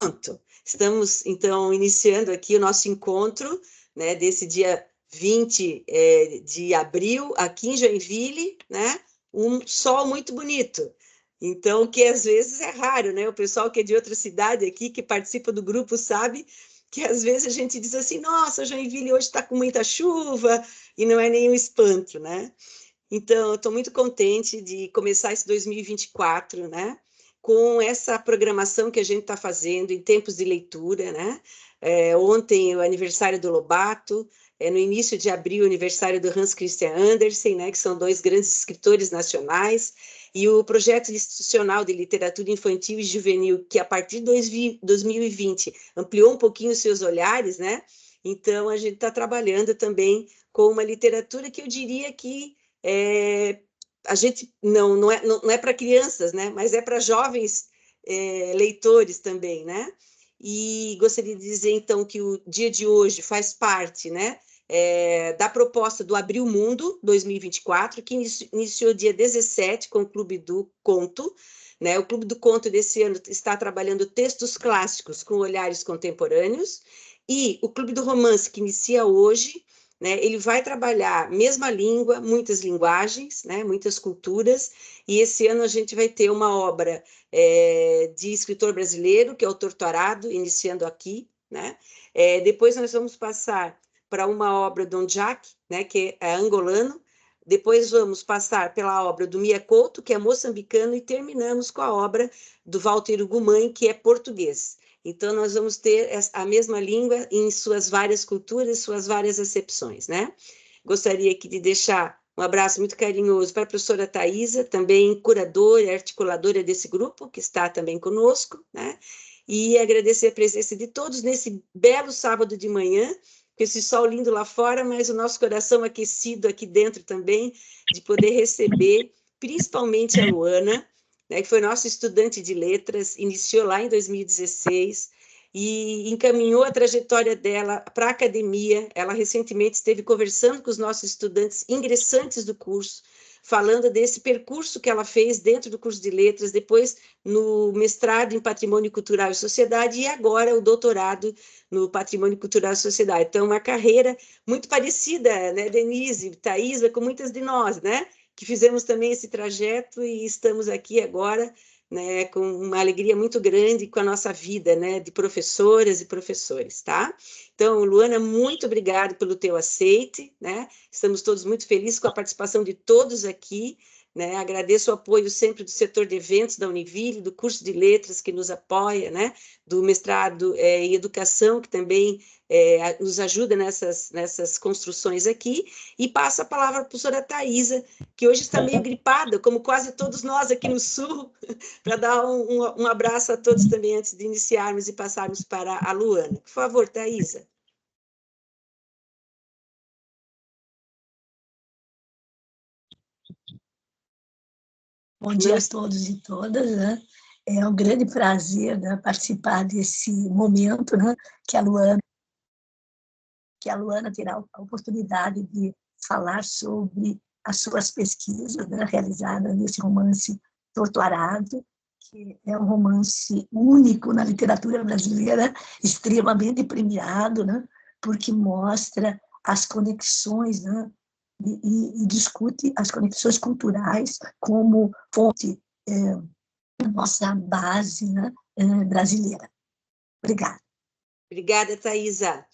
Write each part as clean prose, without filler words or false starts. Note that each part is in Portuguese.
Pronto, estamos, então, iniciando aqui o nosso encontro, né, desse dia 20 de abril, aqui em Joinville, né, um sol muito bonito. Então, que às vezes é raro, né? O pessoal que é de outra cidade aqui, que participa do grupo, sabe que às vezes a gente diz assim, nossa, Joinville hoje está com muita chuva, e não é nenhum espanto, né? Então, eu estou muito contente de começar esse 2024, né? Com essa programação que a gente está fazendo em tempos de leitura, né? Ontem, o aniversário do Lobato, no início de abril, o aniversário do Hans Christian Andersen, né? Que são dois grandes escritores nacionais, e o projeto institucional de literatura infantil e juvenil, que a partir de 2020 ampliou um pouquinho os seus olhares, né? Então, a gente está trabalhando também com uma literatura que eu diria que a gente não é para crianças, né? Mas é para jovens leitores também, né? E gostaria de dizer, então, que o dia de hoje faz parte, né, da proposta do Abril Mundo 2024, que iniciou dia 17 com o Clube do Conto, né? O Clube do Conto desse ano está trabalhando textos clássicos com olhares contemporâneos, e o Clube do Romance, que inicia hoje, né, ele vai trabalhar mesma língua, muitas linguagens, né, muitas culturas, e esse ano a gente vai ter uma obra de escritor brasileiro, que é o Torturado, iniciando aqui, né? Depois nós vamos passar para uma obra do Jacques, né, que é angolano, depois vamos passar pela obra do Mia Couto, que é moçambicano, e terminamos com a obra do Walter Ugumãe, que é português. Então, nós vamos ter a mesma língua em suas várias culturas, suas várias acepções, né? Gostaria aqui de deixar um abraço muito carinhoso para a professora Thaisa, também curadora e articuladora desse grupo, que está também conosco, né? E agradecer a presença de todos nesse belo sábado de manhã, com esse sol lindo lá fora, mas o nosso coração aquecido aqui dentro também, de poder receber, principalmente a Luana, né, que foi nossa estudante de letras, iniciou lá em 2016 e encaminhou a trajetória dela para a academia. Ela recentemente esteve conversando com os nossos estudantes ingressantes do curso, falando desse percurso que ela fez dentro do curso de letras, depois no mestrado em Patrimônio Cultural e Sociedade, e agora o doutorado no Patrimônio Cultural e Sociedade. Então, uma carreira muito parecida, né, Denise, Thaisa, com muitas de nós, né? Que fizemos também esse trajeto e estamos aqui agora, né, com uma alegria muito grande com a nossa vida, né, de professoras e professores, tá? Então, Luana, muito obrigada pelo teu aceite, né? Estamos todos muito felizes com a participação de todos aqui, né? Agradeço o apoio sempre do setor de eventos da Univille, do curso de letras que nos apoia, né? Do mestrado em educação, que também nos ajuda nessas construções aqui, e passo a palavra para a professora Thaisa, que hoje está meio gripada, como quase todos nós aqui no Sul, para dar um abraço a todos também antes de iniciarmos e passarmos para a Luana. Por favor, Thaisa. Bom dia a todos e todas, né? É um grande prazer, né, participar desse momento, né, que a Luana terá a oportunidade de falar sobre as suas pesquisas, né, realizadas nesse romance Torturado, que é um romance único na literatura brasileira, extremamente premiado, né, porque mostra as conexões, né, e discute as conexões culturais como fonte da nossa base, né, brasileira. Obrigada. Obrigada, Thaisa.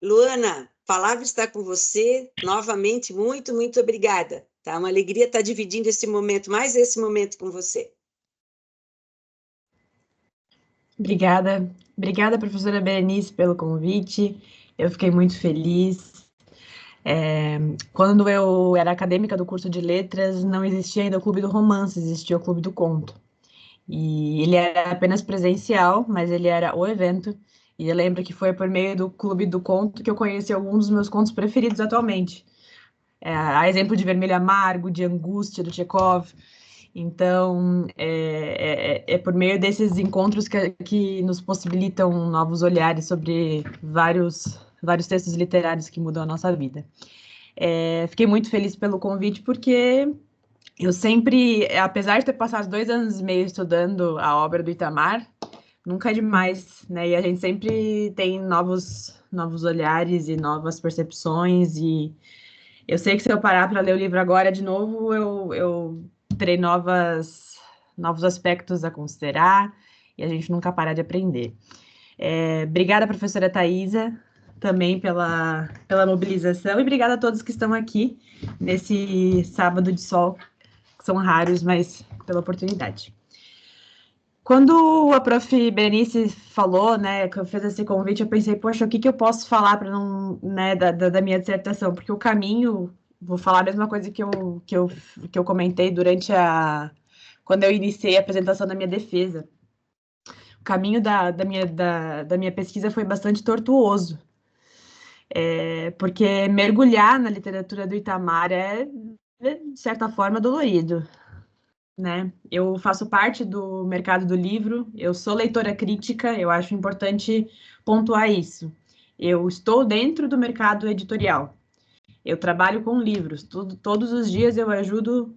Luana, a palavra está com você. Novamente, muito, muito obrigada. Tá? Uma alegria estar dividindo esse momento, mais esse momento com você. Obrigada. Obrigada, professora Berenice, pelo convite. Eu fiquei muito feliz. Quando eu era acadêmica do curso de letras, não existia ainda o Clube do Romance, existia o Clube do Conto. E ele era apenas presencial, mas ele era o evento. E eu lembro que foi por meio do Clube do Conto que eu conheci alguns dos meus contos preferidos atualmente. A exemplo de Vermelho Amargo, de Angústia, do Chekhov. Então, é por meio desses encontros que nos possibilitam novos olhares sobre vários textos literários que mudam a nossa vida. Fiquei muito feliz pelo convite, porque eu sempre, apesar de ter passado 2 anos e meio estudando a obra do Itamar, nunca é demais, né? E a gente sempre tem novos olhares e novas percepções, e eu sei que se eu parar para ler o livro agora de novo, eu terei novos aspectos a considerar, e a gente nunca para de aprender. Obrigada, professora Thaisa, também pela mobilização, e obrigada a todos que estão aqui nesse sábado de sol, que são raros, mas pela oportunidade. Quando a prof. Berenice falou, né, que eu fiz esse convite, eu pensei, poxa, o que eu posso falar para não, né, da minha dissertação? Porque o caminho, vou falar a mesma coisa que eu comentei quando eu iniciei a apresentação da minha defesa. O caminho da minha pesquisa foi bastante tortuoso, porque mergulhar na literatura do Itamar de certa forma, dolorido. Né? Eu faço parte do mercado do livro, eu sou leitora crítica, eu acho importante pontuar isso. Eu estou dentro do mercado editorial, eu trabalho com livros, todos os dias eu ajudo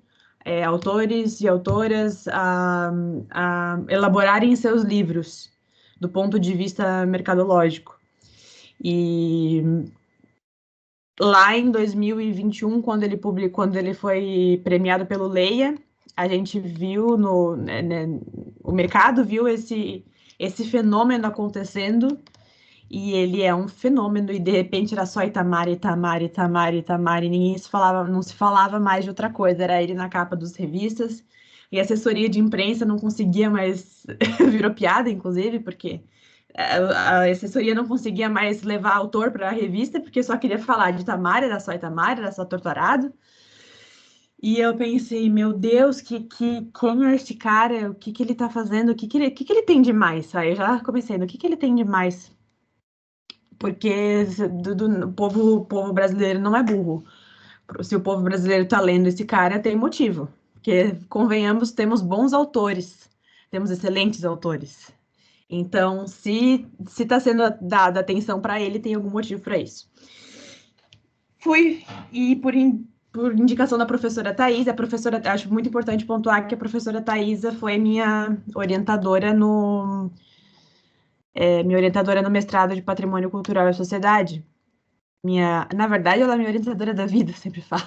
autores e autoras a elaborarem seus livros do ponto de vista mercadológico. E lá em 2021, quando ele foi premiado pelo Leia, a gente viu o mercado viu esse fenômeno acontecendo, e ele é um fenômeno, e de repente era só Itamar, Itamar, Itamar, Itamar, e não se falava mais de outra coisa, era ele na capa das revistas, e a assessoria de imprensa não conseguia mais, virou piada, inclusive, porque a assessoria não conseguia mais levar autor para a revista, porque só queria falar de Itamar, era só Torturado. E eu pensei, meu Deus, quem é este cara? O que ele tá fazendo? O que ele tem de mais? Aí eu já comecei, o que ele tem de mais? Porque o povo brasileiro não é burro. Se o povo brasileiro tá lendo esse cara, tem motivo. Porque, convenhamos, temos bons autores, temos excelentes autores. Então, se está sendo dada atenção para ele, tem algum motivo para isso. E por indicação da professora Thaisa, acho muito importante pontuar que a professora Thaisa foi minha orientadora no mestrado de Patrimônio Cultural e Sociedade. Na verdade, ela é minha orientadora da vida, sempre falo.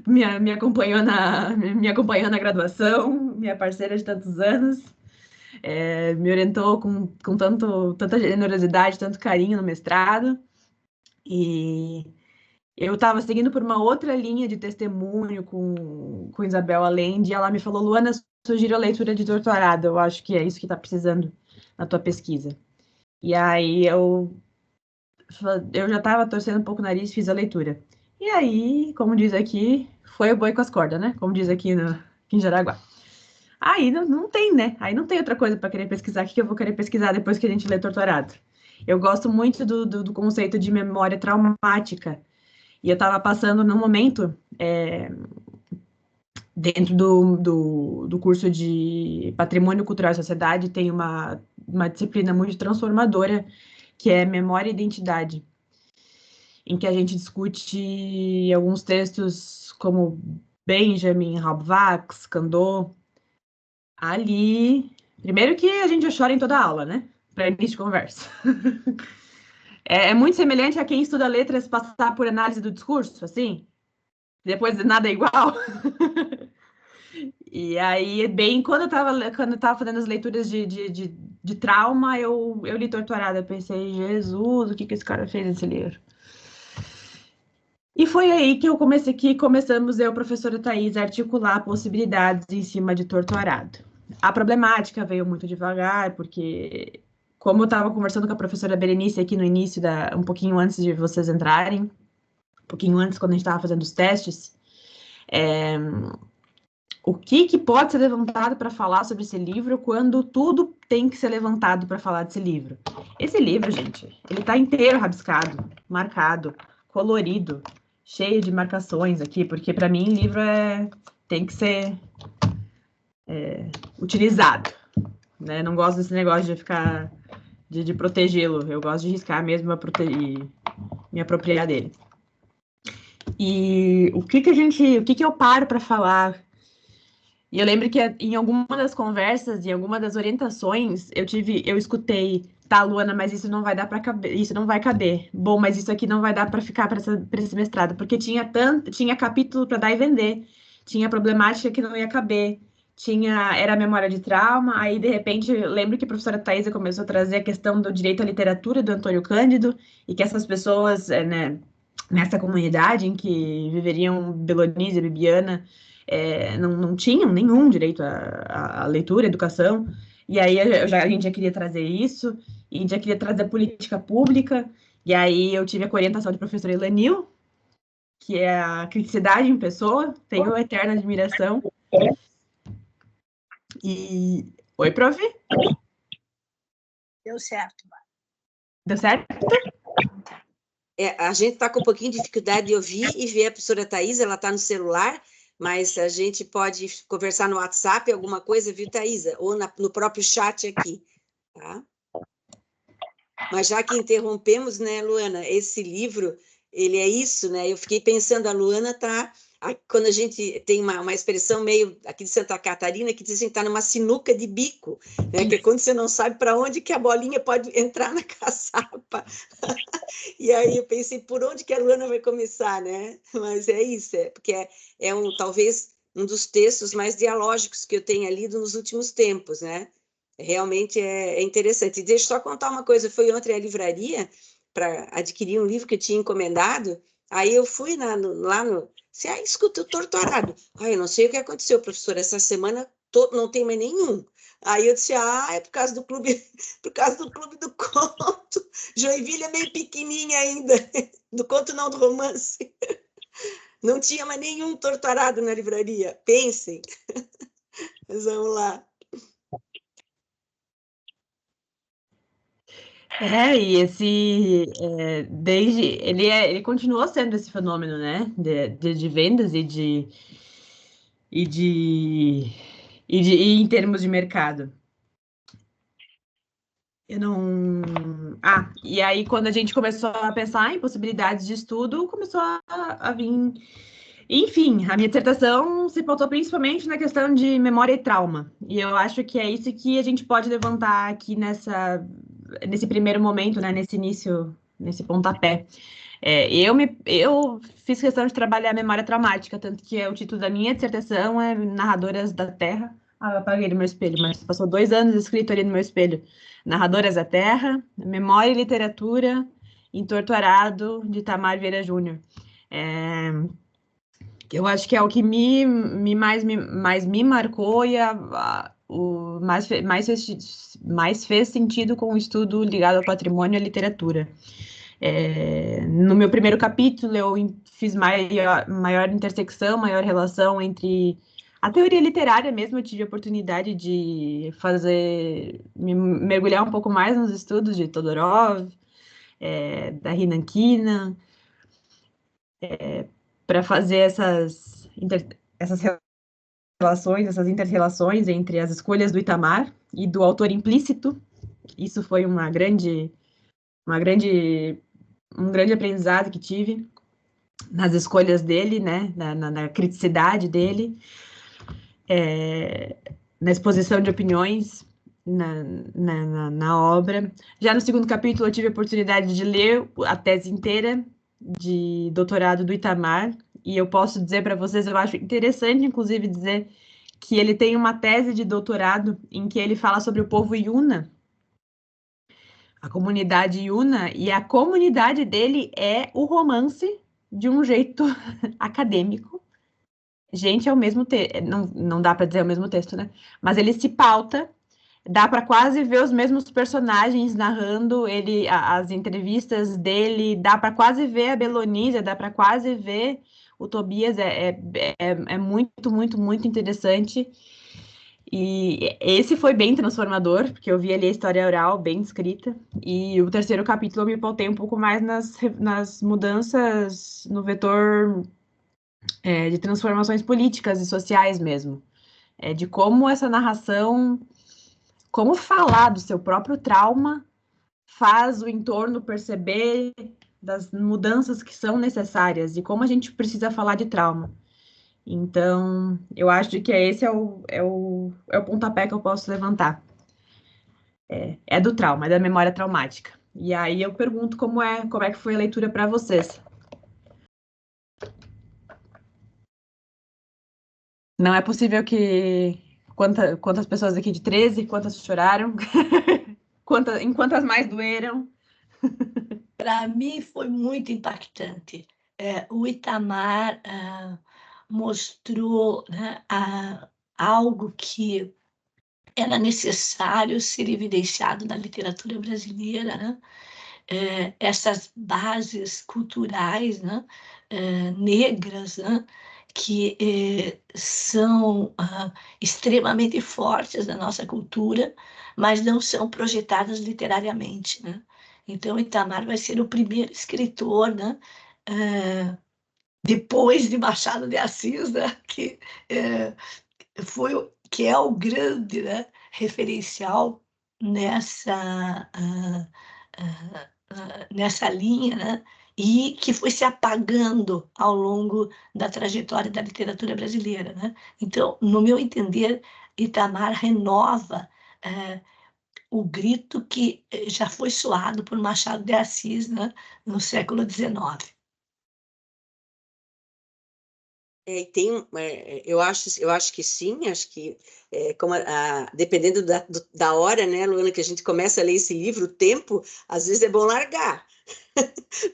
me acompanhou na graduação, minha parceira de tantos anos. Me orientou com tanta generosidade, tanto carinho no mestrado, e eu estava seguindo por uma outra linha de testemunho com Isabel Allende, e ela me falou, Luana, sugiro a leitura de doutorado, eu acho que é isso que está precisando na tua pesquisa. E aí eu já estava torcendo um pouco o nariz, fiz a leitura. E aí, como diz aqui, foi o boi com as cordas, né? Como diz aqui em Jaraguá. Aí não tem, né? Aí não tem outra coisa para querer pesquisar. O que eu vou querer pesquisar depois que a gente lê Torturado? Eu gosto muito do conceito de memória traumática. E eu estava passando num momento, dentro do curso de Patrimônio Cultural e Sociedade, tem uma disciplina muito transformadora, que é Memória e Identidade, em que a gente discute alguns textos como Benjamin, Halbwachs, Kandô. Ali, primeiro que a gente já chora em toda a aula, né? Para início de conversa. É muito semelhante a quem estuda letras passar por análise do discurso, assim. Depois nada é igual. E aí, quando eu tava fazendo as leituras de trauma, eu li Torturada. Eu pensei, Jesus, o que esse cara fez nesse livro? E foi aí que começamos eu, professora Thaís, a articular possibilidades em cima de Torturado. A problemática veio muito devagar, porque, como eu estava conversando com a professora Berenice aqui no início, um pouquinho antes de vocês entrarem, um pouquinho antes, quando a gente estava fazendo os testes, o que pode ser levantado para falar sobre esse livro quando tudo tem que ser levantado para falar desse livro? Esse livro, gente, ele está inteiro rabiscado, marcado, colorido, cheio de marcações aqui, porque para mim livro tem que ser utilizado, né? Não gosto desse negócio de ficar de protegê-lo, eu gosto de riscar mesmo e me apropriar dele. E o que eu paro para falar E eu lembro que em alguma das conversas, em alguma das orientações, eu escutei, tá, Luana, mas isso não vai dar para caber, isso não vai caber. Bom, mas isso aqui não vai dar para ficar para esse mestrado, porque tinha capítulo para dar e vender, tinha problemática que não ia caber, era memória de trauma, aí de repente eu lembro que a professora Thaisa começou a trazer a questão do direito à literatura do Antônio Cândido, e que essas pessoas, né, nessa comunidade em que viveriam Belonísia e Bibiana, não tinham nenhum direito à leitura, à educação, e aí a gente já queria trazer isso, e já queria trazer política pública, e aí eu tive a orientação de professora Elanil, que é a criticidade em pessoa, tenho eterna admiração. E... Oi, prof? Deu certo. Deu certo? A gente está com um pouquinho de dificuldade de ouvir e ver a professora Thaisa, ela está no celular, mas a gente pode conversar no WhatsApp, alguma coisa, viu, Thaisa? Ou no próprio chat aqui, tá? Mas já que interrompemos, né, Luana, esse livro, ele é isso, né? Eu fiquei pensando, a Luana está... Quando a gente tem uma expressão meio aqui de Santa Catarina, que diz assim, está numa sinuca de bico, né? Que é quando você não sabe para onde que a bolinha pode entrar na caçapa. E aí eu pensei, por onde que a Luana vai começar, né? Mas é isso, porque talvez um dos textos mais dialógicos que eu tenha lido nos últimos tempos, né? Realmente é interessante. E deixa eu só contar uma coisa, foi ontem à livraria para adquirir um livro que eu tinha encomendado, aí eu fui lá no... escuta, o Torturado. Eu não sei o que aconteceu, professor, essa semana não tem mais nenhum. Aí eu disse, é por causa do clube, por causa do Clube do Conto. Joinville é meio pequenininha ainda, do conto não, do romance. Não tinha mais nenhum Torturado na livraria, pensem. Mas vamos lá. E ele continuou sendo esse fenômeno, né, de vendas e em termos de mercado. E aí quando a gente começou a pensar em possibilidades de estudo, começou a vir... Enfim, a minha dissertação se pautou principalmente na questão de memória e trauma. E eu acho que é isso que a gente pode levantar aqui nesse primeiro momento, né, nesse início, nesse pontapé. Eu fiz questão de trabalhar a memória traumática, tanto que o título da minha dissertação é Narradoras da Terra. Eu apaguei do meu espelho, mas passou 2 anos escrito ali no meu espelho. Narradoras da Terra, Memória e Literatura, em Torturado, de Itamar Vieira Júnior. Eu acho que é o que mais me marcou e mais fez sentido com o estudo ligado ao patrimônio e à literatura. No meu primeiro capítulo, eu fiz maior intersecção, maior relação entre a teoria literária mesmo. Eu tive a oportunidade de mergulhar um pouco mais nos estudos de Todorov, da Rinankina, para fazer essas relações, essas inter-relações entre as escolhas do Itamar e do autor implícito. Isso foi um grande aprendizado que tive nas escolhas dele, né, na criticidade dele, na exposição de opiniões na obra. Já no segundo capítulo, eu tive a oportunidade de ler a tese inteira de doutorado do Itamar, e eu posso dizer para vocês, eu acho interessante, inclusive, dizer que ele tem uma tese de doutorado em que ele fala sobre o povo Yuna, a comunidade Yuna, e a comunidade dele é o romance de um jeito acadêmico. Gente, é o mesmo texto, não dá para dizer o mesmo texto, né? Mas ele se pauta, dá para quase ver os mesmos personagens narrando as entrevistas dele, dá para quase ver a Belonísia, dá para quase ver o Tobias, é muito, muito, muito interessante. E esse foi bem transformador, porque eu vi ali a história oral bem escrita, e o terceiro capítulo eu me pautei um pouco mais nas mudanças no vetor de transformações políticas e sociais mesmo, de como essa narração, como falar do seu próprio trauma faz o entorno perceber das mudanças que são necessárias e como a gente precisa falar de trauma. Então, eu acho que esse é o pontapé que eu posso levantar. É do trauma, é da memória traumática. E aí eu pergunto como é que foi a leitura para vocês. Não é possível que... Quantas pessoas aqui de 13, quantas choraram? Em quantas mais doeram? Para mim foi muito impactante. O Itamar mostrou, né, algo que era necessário ser evidenciado na literatura brasileira, né? Essas bases culturais, né, negras, né, que são extremamente fortes na nossa cultura, mas não são projetadas literariamente, né? Então, Itamar vai ser o primeiro escritor, né, depois de Machado de Assis, né, que é o grande, né, referencial nessa nessa linha, né? E que foi se apagando ao longo da trajetória da literatura brasileira, né? Então, no meu entender, Itamar renova o grito que já foi soado por Machado de Assis, né, no século XIX. E tem, eu acho que sim, acho que dependendo da hora, né, Luana, que a gente começa a ler esse livro, o tempo, às vezes é bom largar,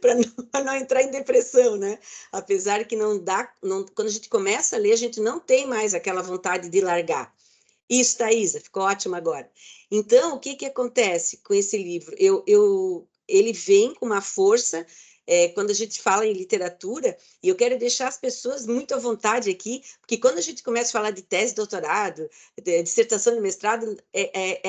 para não entrar em depressão, né? Apesar que não dá, quando a gente começa a ler, a gente não tem mais aquela vontade de largar. Isso, Thaisa, ficou ótimo agora. Então, o que acontece com esse livro? Ele vem com uma força, quando a gente fala em literatura, e eu quero deixar as pessoas muito à vontade aqui, porque quando a gente começa a falar de tese, doutorado, dissertação de mestrado,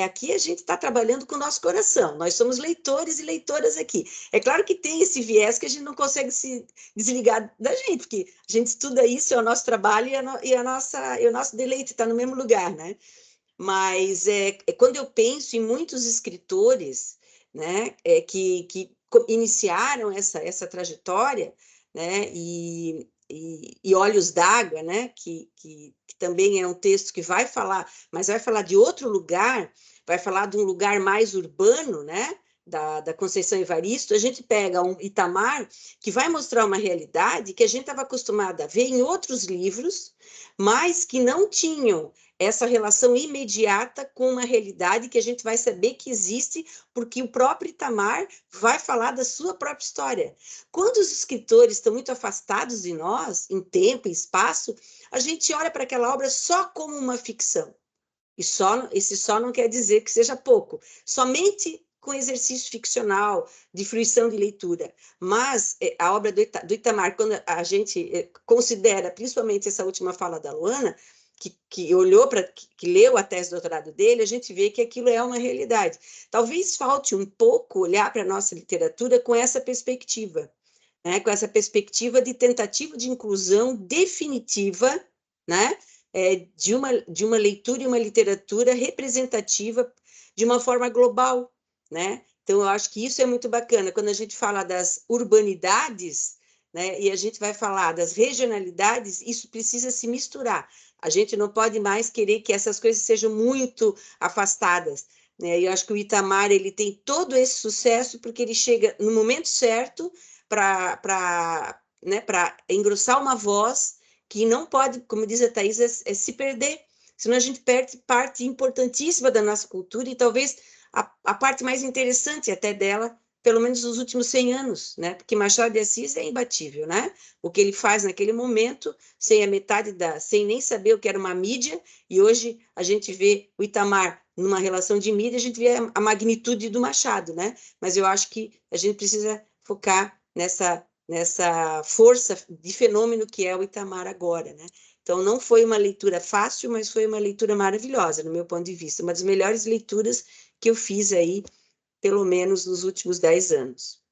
aqui a gente está trabalhando com o nosso coração, nós somos leitores e leitoras aqui. É claro que tem esse viés que a gente não consegue se desligar da gente, porque a gente estuda isso, é o nosso trabalho e o nosso deleite está no mesmo lugar, né? Mas quando eu penso em muitos escritores, né, que iniciaram essa trajetória, né, e Olhos d'Água, né, que também é um texto que vai falar, mas vai falar de outro lugar, vai falar de um lugar mais urbano, né, da Conceição Evaristo. A gente pega um Itamar que vai mostrar uma realidade que a gente estava acostumado a ver em outros livros, mas que não tinham essa relação imediata com uma realidade que a gente vai saber que existe, porque o próprio Itamar vai falar da sua própria história. Quando os escritores estão muito afastados de nós, em tempo e espaço, a gente olha para aquela obra só como uma ficção. E esse só não quer dizer que seja pouco. Somente com exercício ficcional, de fruição de leitura. Mas a obra do Itamar, quando a gente considera, principalmente essa última fala da Luana, que olhou que leu a tese de doutorado dele, a gente vê que aquilo é uma realidade. Talvez falte um pouco olhar para a nossa literatura com essa perspectiva, né? Com essa perspectiva de tentativa de inclusão definitiva, né? De uma leitura e uma literatura representativa de uma forma global, né? Então, eu acho que isso é muito bacana. Quando a gente fala das urbanidades, né, e a gente vai falar das regionalidades, isso precisa se misturar. A gente não pode mais querer que essas coisas sejam muito afastadas, né? E eu acho que o Itamar ele tem todo esse sucesso porque ele chega no momento certo para engrossar uma voz que não pode, como diz a Thaís, se perder. Senão a gente perde parte importantíssima da nossa cultura e talvez a parte mais interessante até dela, pelo menos nos últimos 100 anos, né? Porque Machado de Assis é imbatível, né? O que ele faz naquele momento, sem a metade sem nem saber o que era uma mídia, e hoje a gente vê o Itamar numa relação de mídia, a gente vê a magnitude do Machado, né? Mas eu acho que a gente precisa focar nessa força de fenômeno que é o Itamar agora, né? Então, não foi uma leitura fácil, mas foi uma leitura maravilhosa, no meu ponto de vista. Uma das melhores leituras que eu fiz aí, pelo menos nos últimos 10 anos.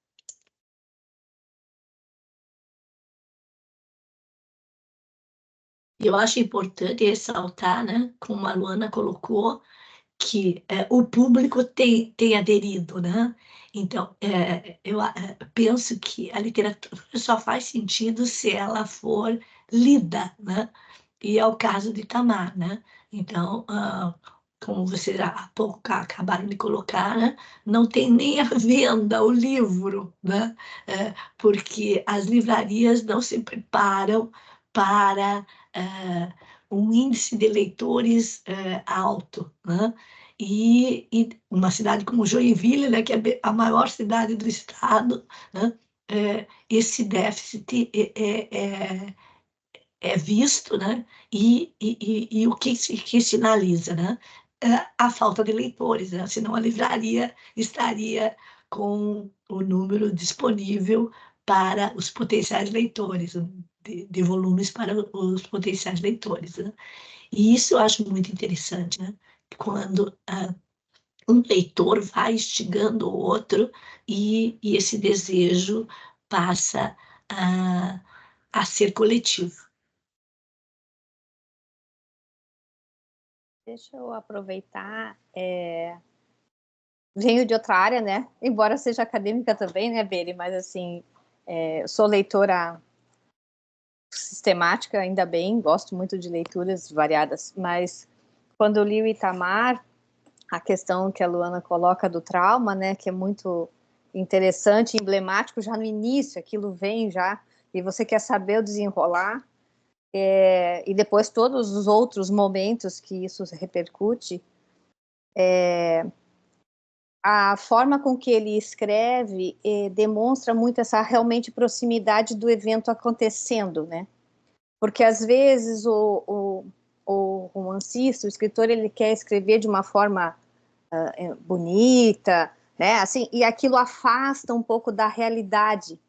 Eu acho importante ressaltar, né, como a Luana colocou, que o público tem aderido, né? Então, eu penso que a literatura só faz sentido se ela for lida, né? e é o caso de Itamar, né? Então, como vocês há pouco acabaram de colocar, né? Não tem nem a venda o livro, né? Porque as livrarias não se preparam para um índice de leitores alto, né? E uma cidade como Joinville, né, que é a maior cidade do estado, né? Esse déficit é visto, né? E o que sinaliza, né? A falta de leitores, né? Senão a livraria estaria com o número disponível para os potenciais leitores, de volumes para os potenciais leitores, né? E isso eu acho muito interessante, né? Quando um leitor vai instigando o outro e esse desejo passa a ser coletivo. Deixa eu aproveitar. Venho de outra área, né? Embora seja acadêmica também, né, Beli? Mas, assim, eu sou leitora sistemática, ainda bem, gosto muito de leituras variadas, mas quando eu li o Itamar, a questão que a Luana coloca do trauma, né, que é muito interessante, emblemático, já no início, aquilo vem já, e você quer saber o desenrolar, e depois todos os outros momentos que isso repercute, a forma com que ele escreve demonstra muito essa realmente proximidade do evento acontecendo, né? Porque às vezes o romancista, o escritor, ele quer escrever de uma forma bonita, né? Assim, e aquilo afasta um pouco da realidade.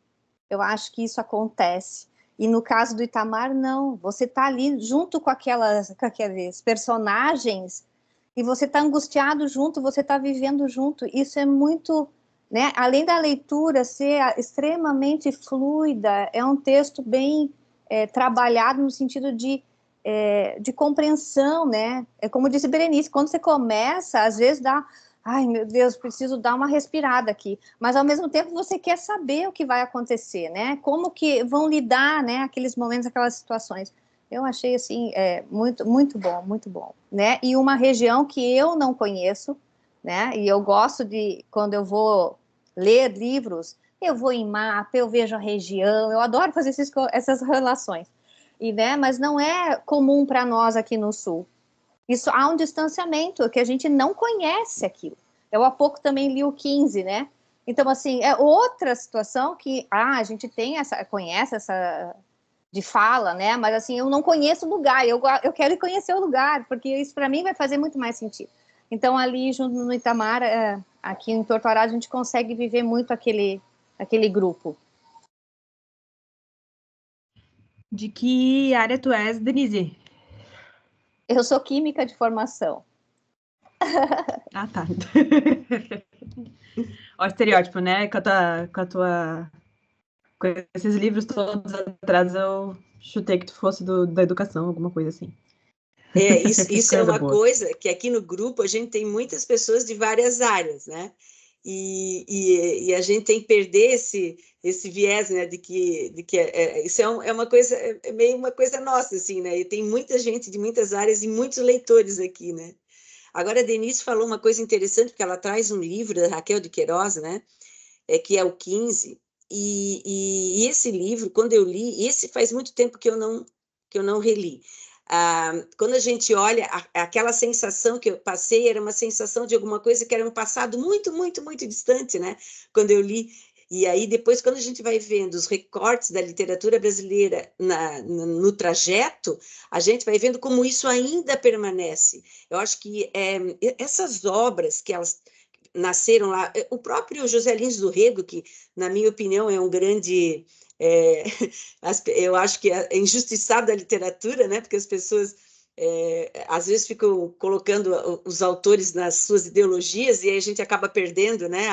Eu acho que isso acontece. E no caso do Itamar, não. Você está ali junto com aqueles personagens e você está angustiado junto, você está vivendo junto. Isso é muito, né? Além da leitura ser extremamente fluida, é um texto bem trabalhado no sentido de compreensão, né? É como disse Berenice, quando você começa, às vezes dá, ai meu Deus, preciso dar uma respirada aqui, mas ao mesmo tempo você quer saber o que vai acontecer, né? Como que vão lidar, né? Aqueles momentos, aquelas situações. Eu achei assim muito, muito bom, né? E uma região que eu não conheço, né? E eu gosto de quando eu vou ler livros, eu vou em mapa, eu vejo a região, eu adoro fazer essas relações. E, né, mas não é comum para nós aqui no Sul. Isso há um distanciamento, que a gente não conhece aquilo. Eu há pouco também li o 15, né? Então, assim, é outra situação que a gente conhece essa de fala, né? Mas, assim, eu não conheço o lugar, eu quero ir conhecer o lugar, porque isso para mim vai fazer muito mais sentido. Então, ali junto no Itamar, aqui em Torto Arado, a gente consegue viver muito aquele grupo. De que área tu és, Denise? Eu sou química de formação. Ah, tá. Ó, o estereótipo, né? Com esses livros todos atrás, eu chutei que tu fosse da educação, alguma coisa assim. Isso é Coisa uma boa. coisa que aqui no grupo a gente tem muitas pessoas de várias áreas, né? E a gente tem que perder esse viés, né? De que isso é uma coisa, é meio uma coisa nossa, assim, né? E tem muita gente de muitas áreas e muitos leitores aqui, né? Agora, a Denise falou uma coisa interessante, porque ela traz um livro da Raquel de Queiroz, né? Que é o 15, e esse livro, quando eu li, esse faz muito tempo que eu não reli. Quando a gente olha, aquela sensação que eu passei era uma sensação de alguma coisa que era um passado muito, muito, muito distante, né? Quando eu li. E aí, depois, quando a gente vai vendo os recortes da literatura brasileira no trajeto, a gente vai vendo como isso ainda permanece. Eu acho que essas obras que elas nasceram lá, o próprio José Lins do Rego, que, na minha opinião, é um grande... eu acho que é injustiçado da literatura, né? Porque as pessoas às vezes ficam colocando os autores nas suas ideologias e aí a gente acaba perdendo, né?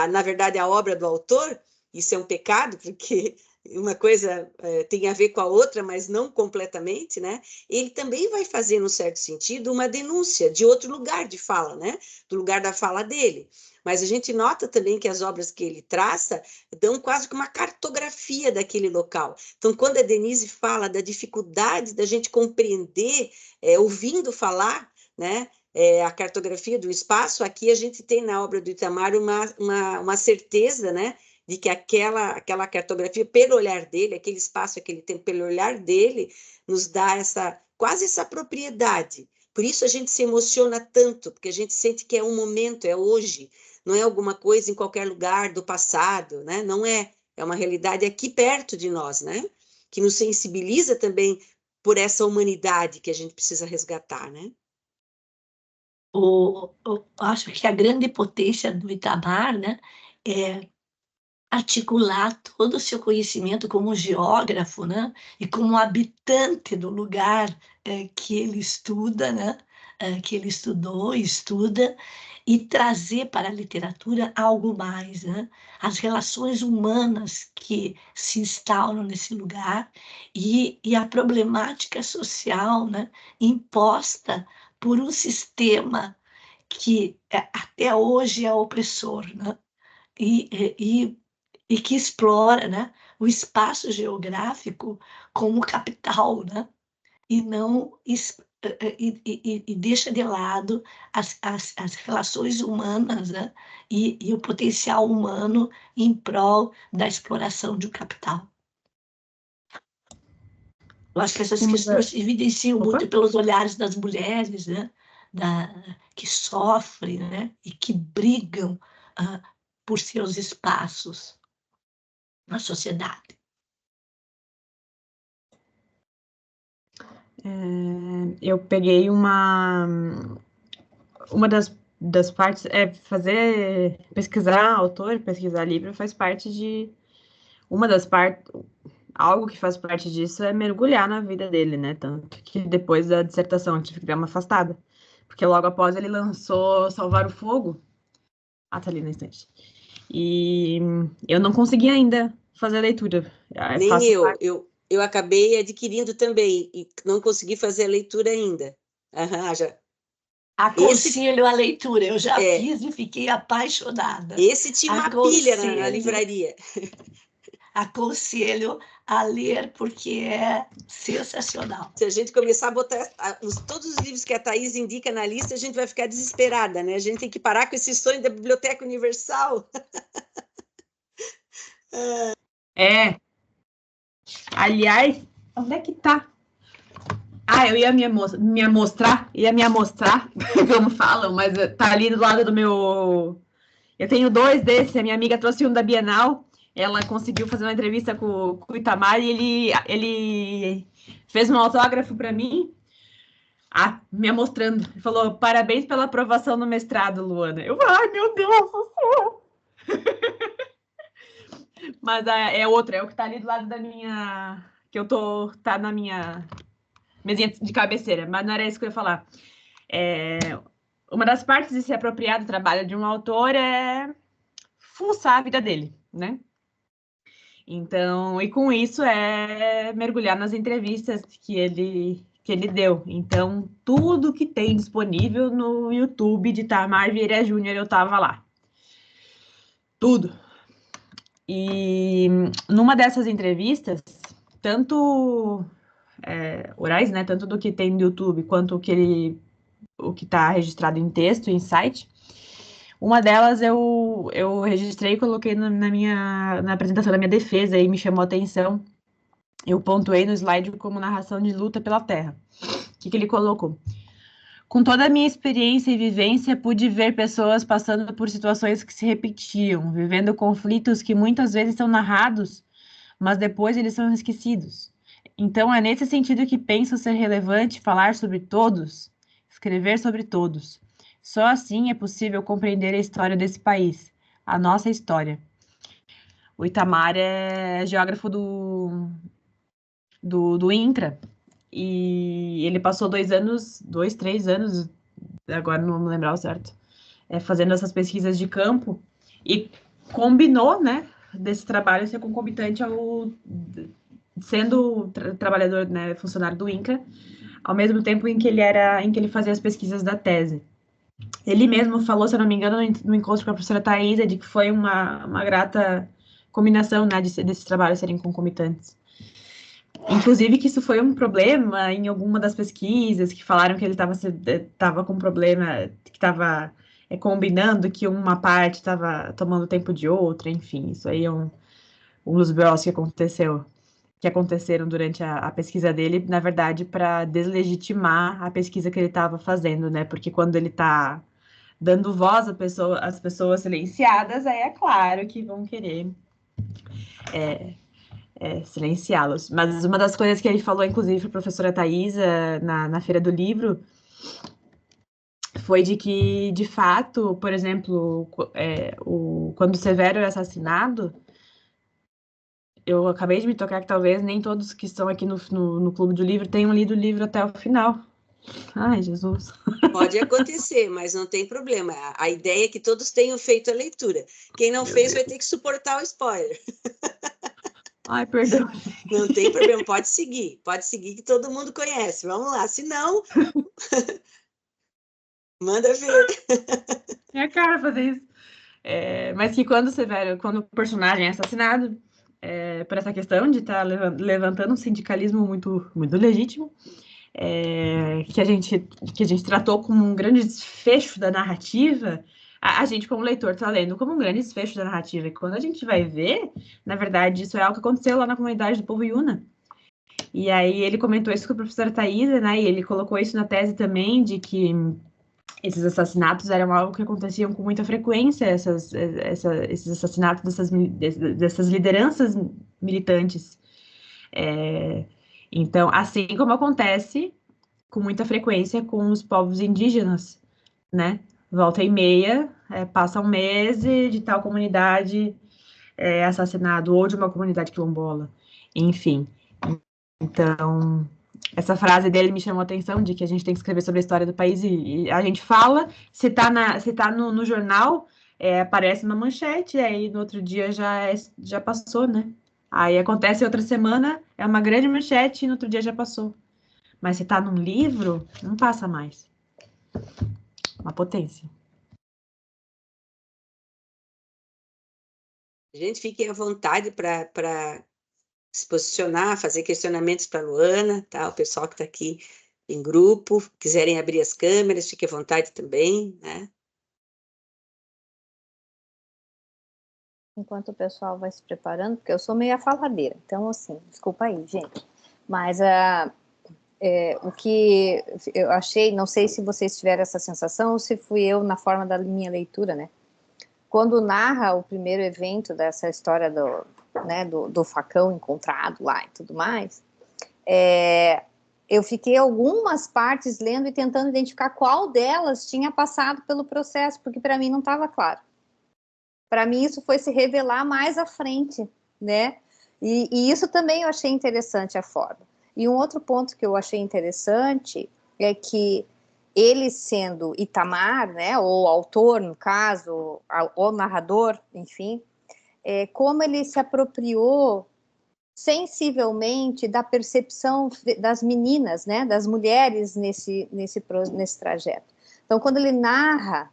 Na verdade, a obra do autor. Isso é um pecado, porque uma coisa tem a ver com a outra, mas não completamente, né? Ele também vai fazer, no certo sentido, uma denúncia de outro lugar de fala, né? Do lugar da fala dele. Mas a gente nota também que as obras que ele traça dão quase que uma cartografia daquele local. Então, quando a Denise fala da dificuldade da gente compreender, ouvindo falar, né? A cartografia do espaço, aqui a gente tem na obra do Itamar uma certeza, né? De que aquela cartografia, pelo olhar dele, aquele espaço, aquele tempo, pelo olhar dele, nos dá quase essa propriedade. Por isso a gente se emociona tanto, porque a gente sente que é um momento, é hoje, não é alguma coisa em qualquer lugar do passado, né? Não é, é uma realidade aqui perto de nós, né? Que nos sensibiliza também por essa humanidade que a gente precisa resgatar, né? Acho que a grande potência do Itamar, né, é articular todo o seu conhecimento como geógrafo, né, e como habitante do lugar que ele estuda, né, que ele estudou, estuda, e trazer para a literatura algo mais, né, as relações humanas que se instauram nesse lugar e a problemática social, né, imposta por um sistema que até hoje é opressor, né? E que explora, né, o espaço geográfico como capital, né? E não e deixa de lado as relações humanas, né? E o potencial humano em prol da exploração de um capital. Eu acho que essas questões se evidenciam muito pelos olhares das mulheres, né? Que sofrem, né? E que brigam por seus espaços na sociedade. Eu peguei uma das partes, pesquisar autor, pesquisar livro faz parte de, uma das partes, algo que faz parte disso é mergulhar na vida dele, né, tanto que depois da dissertação eu tive que dar uma afastada, porque logo após ele lançou Salvar o Fogo, tá ali na estante, e eu não consegui ainda fazer a leitura. Nem eu acabei adquirindo também e não consegui fazer a leitura ainda. Já. Aconselho a leitura, eu já fiz e fiquei apaixonada. Esse tinha uma pilha na livraria. Aconselho a ler porque é sensacional. Se a gente começar a botar todos os livros que a Thaís indica na lista, a gente vai ficar desesperada, né? A gente tem que parar com esse sonho da Biblioteca Universal. Aliás, onde é que tá? Eu ia me amostrar, como falam, mas tá ali do lado do meu... Eu tenho 2 desses, a minha amiga trouxe um da Bienal, ela conseguiu fazer uma entrevista com o Itamar e ele fez um autógrafo para mim, me mostrando, falou, parabéns pela aprovação no mestrado, Luana. Ai, meu Deus do céu! Mas é outro, é o que tá ali do lado da minha... que tá na minha mesinha de cabeceira, mas não era isso que eu ia falar. Uma das partes de se apropriar do trabalho de um autor é fuçar a vida dele, né? Então, e com isso é mergulhar nas entrevistas que ele deu. Então, tudo que tem disponível no YouTube de Itamar Vieira Júnior, eu tava lá. Tudo. E numa dessas entrevistas, tanto orais, né? Tanto do que tem no YouTube, quanto o que está registrado em texto, em site. Uma delas eu registrei e coloquei na apresentação da minha defesa e me chamou a atenção. Eu pontuei no slide como narração de luta pela terra. O que ele colocou? Com toda a minha experiência e vivência, pude ver pessoas passando por situações que se repetiam, vivendo conflitos que muitas vezes são narrados, mas depois eles são esquecidos. Então, é nesse sentido que penso ser relevante falar sobre todos, escrever sobre todos. Só assim é possível compreender a história desse país, a nossa história. O Itamar é geógrafo do INCRA, e ele passou 3 anos, agora não vou lembrar o certo, fazendo essas pesquisas de campo, e combinou, né, desse trabalho ser concomitante ao sendo trabalhador, né, funcionário do INCRA, ao mesmo tempo em que ele fazia as pesquisas da tese. Ele mesmo falou, se eu não me engano, no encontro com a professora Thaisa, de que foi uma grata combinação, né, desses trabalhos serem concomitantes. Inclusive que isso foi um problema em alguma das pesquisas, que falaram que ele estava com um problema, que estava combinando que uma parte estava tomando tempo de outra, enfim, isso aí é um dos BOs que aconteceram durante a pesquisa dele, na verdade, para deslegitimar a pesquisa que ele estava fazendo, né? Porque quando ele está dando voz às pessoas silenciadas, aí é claro que vão querer silenciá-los. Mas uma das coisas que ele falou, inclusive, para a professora Thaisa, na Feira do Livro, foi de que, de fato, por exemplo, quando o Severo é assassinado, eu acabei de me tocar que talvez nem todos que estão aqui no Clube do Livro tenham lido o livro até o final. Ai, Jesus. Pode acontecer, mas não tem problema. A ideia é que todos tenham feito a leitura. Quem não fez vai ter que suportar o spoiler. Ai, perdão. Não tem problema, pode seguir que todo mundo conhece. Vamos lá, se não, manda ver. Minha cara fazer isso. Mas que quando o personagem é assassinado, por essa questão de estar levantando um sindicalismo muito, muito legítimo, que a gente tratou como um grande desfecho da narrativa, a gente, como leitor, está lendo como um grande desfecho da narrativa. E quando a gente vai ver, na verdade, isso é algo que aconteceu lá na comunidade do povo Yuna. E aí ele comentou isso com a professora Thaisa, né? E ele colocou isso na tese também, de que esses assassinatos eram algo que aconteciam com muita frequência, esses assassinatos dessas lideranças militantes. Então, assim como acontece com muita frequência com os povos indígenas, né? Volta e meia, passa um mês e de tal comunidade assassinado, ou de uma comunidade quilombola, enfim. Então, essa frase dele me chamou a atenção, de que a gente tem que escrever sobre a história do país, e a gente fala, se tá no jornal, aparece uma manchete, aí no outro dia já passou, né? Aí acontece outra semana, é uma grande manchete, e no outro dia já passou. Mas se tá num livro, não passa mais. Uma potência. Gente, fiquem à vontade para se posicionar, fazer questionamentos para a Luana, tá? O pessoal que está aqui em grupo, quiserem abrir as câmeras, fiquem à vontade também, né? Enquanto o pessoal vai se preparando, porque eu sou meio faladeira, então, assim, desculpa aí, gente. Mas o que eu achei, não sei se vocês tiveram essa sensação ou se fui eu na forma da minha leitura, né? Quando narra o primeiro evento dessa história do facão encontrado lá e tudo mais, eu fiquei algumas partes lendo e tentando identificar qual delas tinha passado pelo processo, porque para mim não estava claro. Para mim isso foi se revelar mais à frente, né? E isso também eu achei interessante a forma. E um outro ponto que eu achei interessante é que ele sendo Itamar, né, ou autor, no caso, ou narrador, enfim, como ele se apropriou sensivelmente da percepção das meninas, né, das mulheres nesse trajeto. Então, quando ele narra,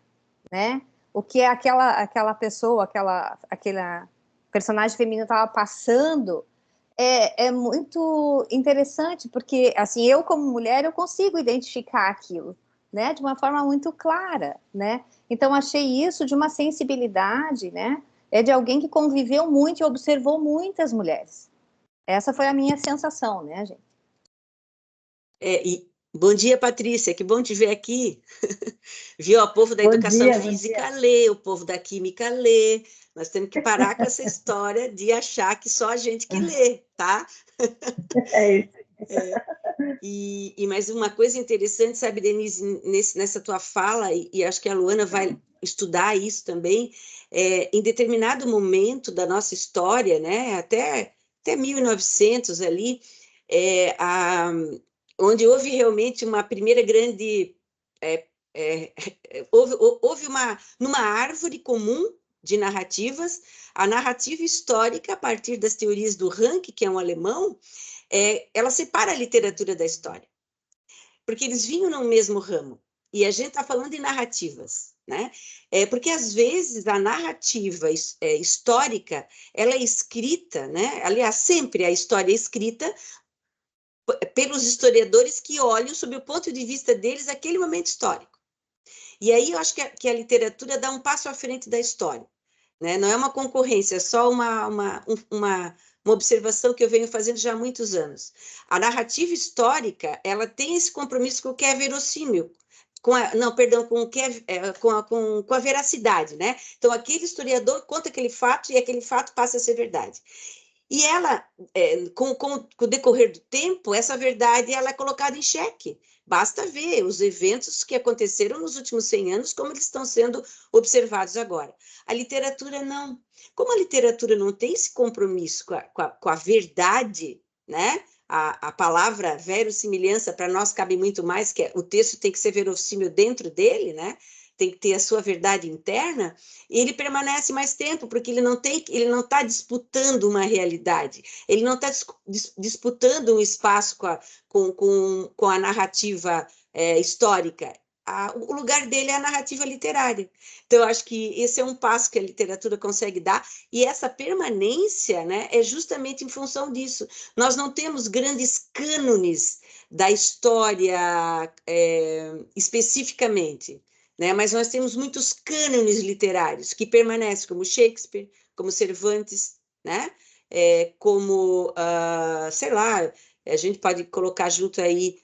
né, o que é aquela pessoa, aquela personagem feminina estava passando, é muito interessante, porque, assim, eu como mulher, eu consigo identificar aquilo, né, de uma forma muito clara, né, então achei isso de uma sensibilidade, né, de alguém que conviveu muito e observou muitas mulheres. Essa foi a minha sensação, né, gente? Bom dia, Patrícia, que bom te ver aqui. Viu? O povo da educação física lê, o povo da química lê. Nós temos que parar com essa história de achar que só a gente que lê, tá? E mais uma coisa interessante, sabe, Denise, nessa tua fala, e acho que a Luana vai estudar isso também, em determinado momento da nossa história, né, até 1900 ali, onde houve realmente uma primeira grande... houve numa árvore comum, de narrativas. A narrativa histórica, a partir das teorias do Rank, que é um alemão, ela separa a literatura da história, porque eles vinham no mesmo ramo. E a gente está falando de narrativas, né? Porque, às vezes, a narrativa histórica, ela é escrita, né? Aliás, sempre a história é escrita pelos historiadores que olham, sob o ponto de vista deles, aquele momento histórico. E aí eu acho que a literatura dá um passo à frente da história, né? Não é uma concorrência, é só uma observação que eu venho fazendo já há muitos anos. A narrativa histórica, ela tem esse compromisso com o que é verossímil, com a veracidade, né? Então, aquele historiador conta aquele fato e aquele fato passa a ser verdade. E ela, com o decorrer do tempo, essa verdade ela é colocada em xeque. Basta ver os eventos que aconteceram nos últimos 100 anos, como eles estão sendo observados agora. A literatura não. Como a literatura não tem esse compromisso com a verdade, né? A palavra verossimilhança para nós cabe muito mais, que o texto tem que ser verossímil dentro dele, né? Tem que ter a sua verdade interna, e ele permanece mais tempo, porque ele não está disputando uma realidade, ele não está disputando um espaço com a narrativa histórica. O lugar dele é a narrativa literária. Então, eu acho que esse é um passo que a literatura consegue dar, e essa permanência, né, é justamente em função disso. Nós não temos grandes cânones da história especificamente, né? Mas nós temos muitos cânones literários que permanecem, como Shakespeare, como Cervantes, né? Como, sei lá, a gente pode colocar junto aí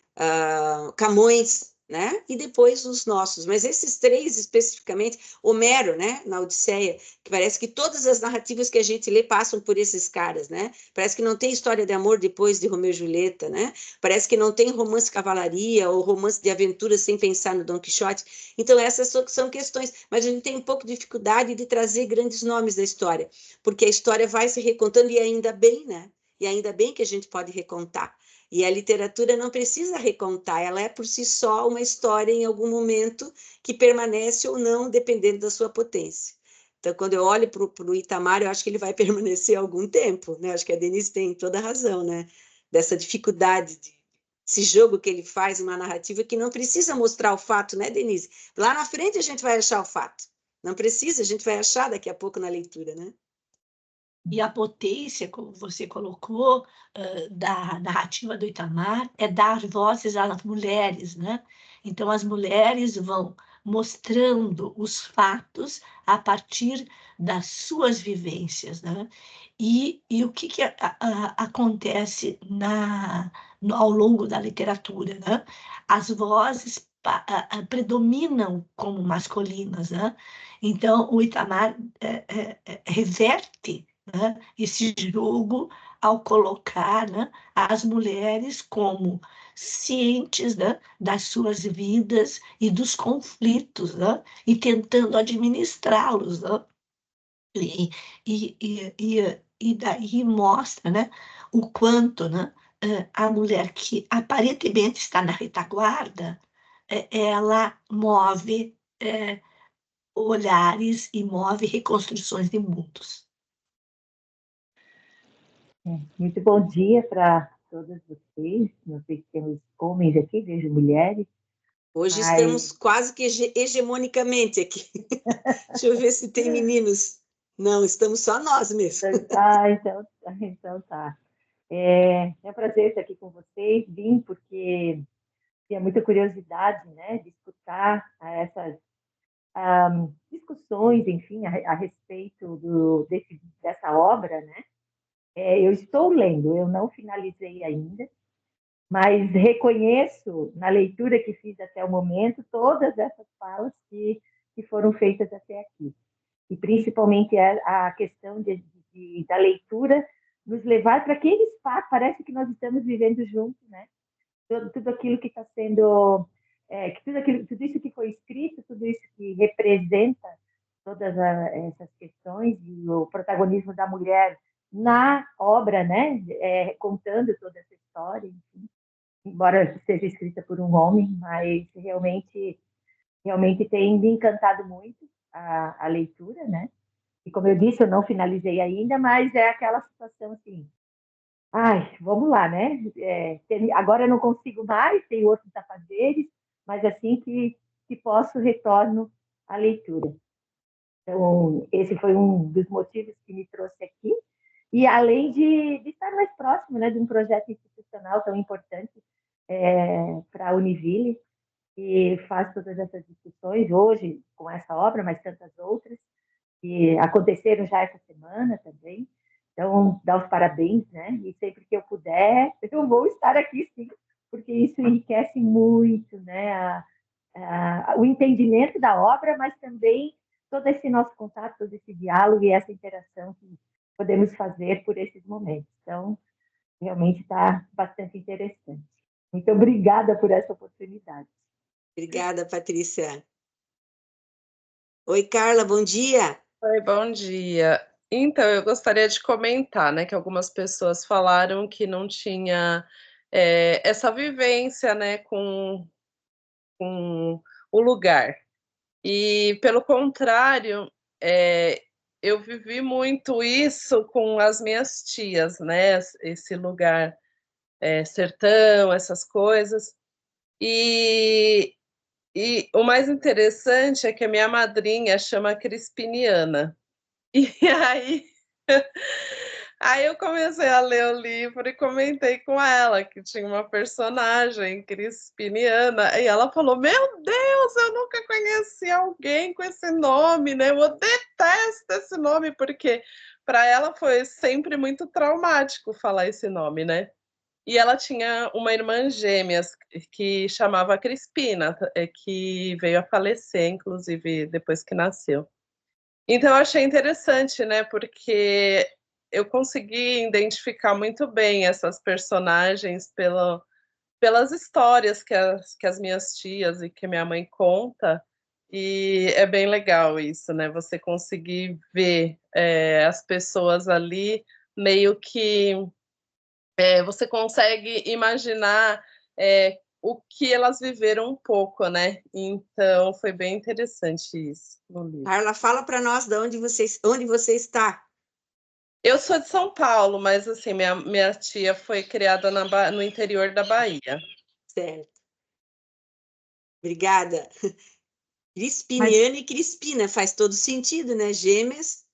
Camões, né? E depois os nossos. Mas esses três especificamente, Homero, né? Na Odisseia, que parece que todas as narrativas que a gente lê passam por esses caras, né? Parece que não tem história de amor depois de Romeu e Julieta, né? Parece que não tem romance de cavalaria ou romance de aventura sem pensar no Dom Quixote. Então, essas são questões, mas a gente tem um pouco de dificuldade de trazer grandes nomes da história, porque a história vai se recontando, e ainda bem, né? E ainda bem que a gente pode recontar. E a literatura não precisa recontar, ela é por si só uma história em algum momento que permanece ou não, dependendo da sua potência. Então, quando eu olho para o Itamar, eu acho que ele vai permanecer algum tempo, né? Acho que a Denise tem toda a razão, né? Dessa dificuldade esse jogo que ele faz, uma narrativa que não precisa mostrar o fato, né, Denise? Lá na frente a gente vai achar o fato. Não precisa, a gente vai achar daqui a pouco na leitura, né? E a potência, como você colocou, da narrativa do Itamar, é dar vozes às mulheres, né? Então, as mulheres vão mostrando os fatos a partir das suas vivências, né? E o que acontece ao longo da literatura, né? As vozes predominam como masculinas, né? Então, o Itamar reverte, né, esse jogo ao colocar, né, as mulheres como cientes, né, das suas vidas e dos conflitos, né, e tentando administrá-los, né? E, e, e daí mostra, né, o quanto, né, a mulher que aparentemente está na retaguarda, ela move olhares e move reconstruções de mundos. Muito bom dia para todas vocês. Não sei se temos homens aqui, vejo mulheres. Hoje estamos quase que hegemonicamente aqui. Deixa eu ver se tem meninos. Não, estamos só nós mesmo. Então tá. É um prazer estar aqui com vocês. Vim porque tinha muita curiosidade, né, de escutar essas discussões, enfim, a respeito dessa obra, né? Eu estou lendo, eu não finalizei ainda, mas reconheço na leitura que fiz até o momento todas essas falas que foram feitas até aqui. E principalmente a questão da leitura nos levar para aquele espaço, parece que nós estamos vivendo juntos, né? Tudo aquilo que está sendo, tudo isso que foi escrito, tudo isso que representa todas essas questões e o protagonismo da mulher na obra, né? Contando toda essa história, enfim. Embora seja escrita por um homem, mas realmente tem me encantado muito a leitura, né? E, como eu disse, eu não finalizei ainda, mas é aquela situação assim, ai, vamos lá, né? Agora eu não consigo mais, tem outros afazeres, mas assim que posso, retorno à leitura. Então, esse foi um dos motivos que me trouxe aqui. E além de estar mais próximo, né, de um projeto institucional tão importante para a Univille, que faz todas essas discussões hoje com essa obra, mas tantas outras, que aconteceram já essa semana também. Então, dar os parabéns, né? E sempre que eu puder, eu vou estar aqui, sim, porque isso enriquece muito, né? O entendimento da obra, mas também todo esse nosso contato, todo esse diálogo e essa interação que podemos fazer por esses momentos. Então, realmente está bastante interessante. Muito obrigada por essa oportunidade. Obrigada, Patrícia. Oi, Carla, bom dia. Oi, bom dia. Então, eu gostaria de comentar, né, que algumas pessoas falaram que não tinha essa vivência, né, com o lugar. E, pelo contrário, eu vivi muito isso com as minhas tias, né, esse lugar sertão, essas coisas. E o mais interessante é que a minha madrinha chama Crispiniana. E aí eu comecei a ler o livro e comentei com ela que tinha uma personagem crispiniana, e ela falou: meu Deus, eu nunca conheci alguém com esse nome, né? Eu detesto esse nome, porque para ela foi sempre muito traumático falar esse nome, né? E ela tinha uma irmã gêmea que chamava Crispina, que veio a falecer, inclusive, depois que nasceu. Então, eu achei interessante, né? Porque eu consegui identificar muito bem essas personagens pelas histórias que as minhas tias e que minha mãe conta. E é bem legal isso, né? Você conseguir ver as pessoas ali, meio que você consegue imaginar o que elas viveram um pouco, né? Então, foi bem interessante isso no livro. Carla, fala para nós de onde você está. Eu sou de São Paulo, mas assim, minha tia foi criada no interior da Bahia. Certo. Obrigada. Crispiniana e Crispina, faz todo sentido, né? Gêmeas.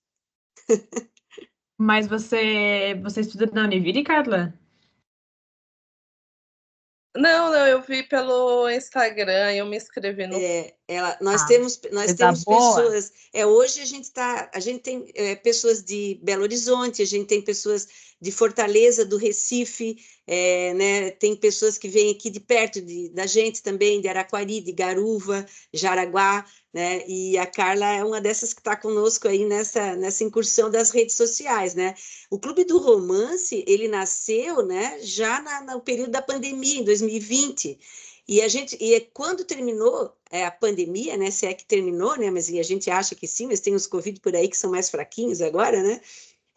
Mas você estuda na Univille, Carla? Não, eu vi pelo Instagram, eu me inscrevi no. Nós temos boa. pessoas. Hoje a gente tem pessoas de Belo Horizonte, a gente tem pessoas de Fortaleza, do Recife, né, tem pessoas que vêm aqui de perto da gente também, de Araquari, de Garuva, Jaraguá, né? E a Carla é uma dessas que está conosco aí nessa incursão das redes sociais, né? O Clube do Romance, ele nasceu, né, já no período da pandemia, em 2020. E quando terminou a pandemia, né, se é que terminou, né, mas a gente acha que sim, mas tem os Covid por aí que são mais fraquinhos agora, né?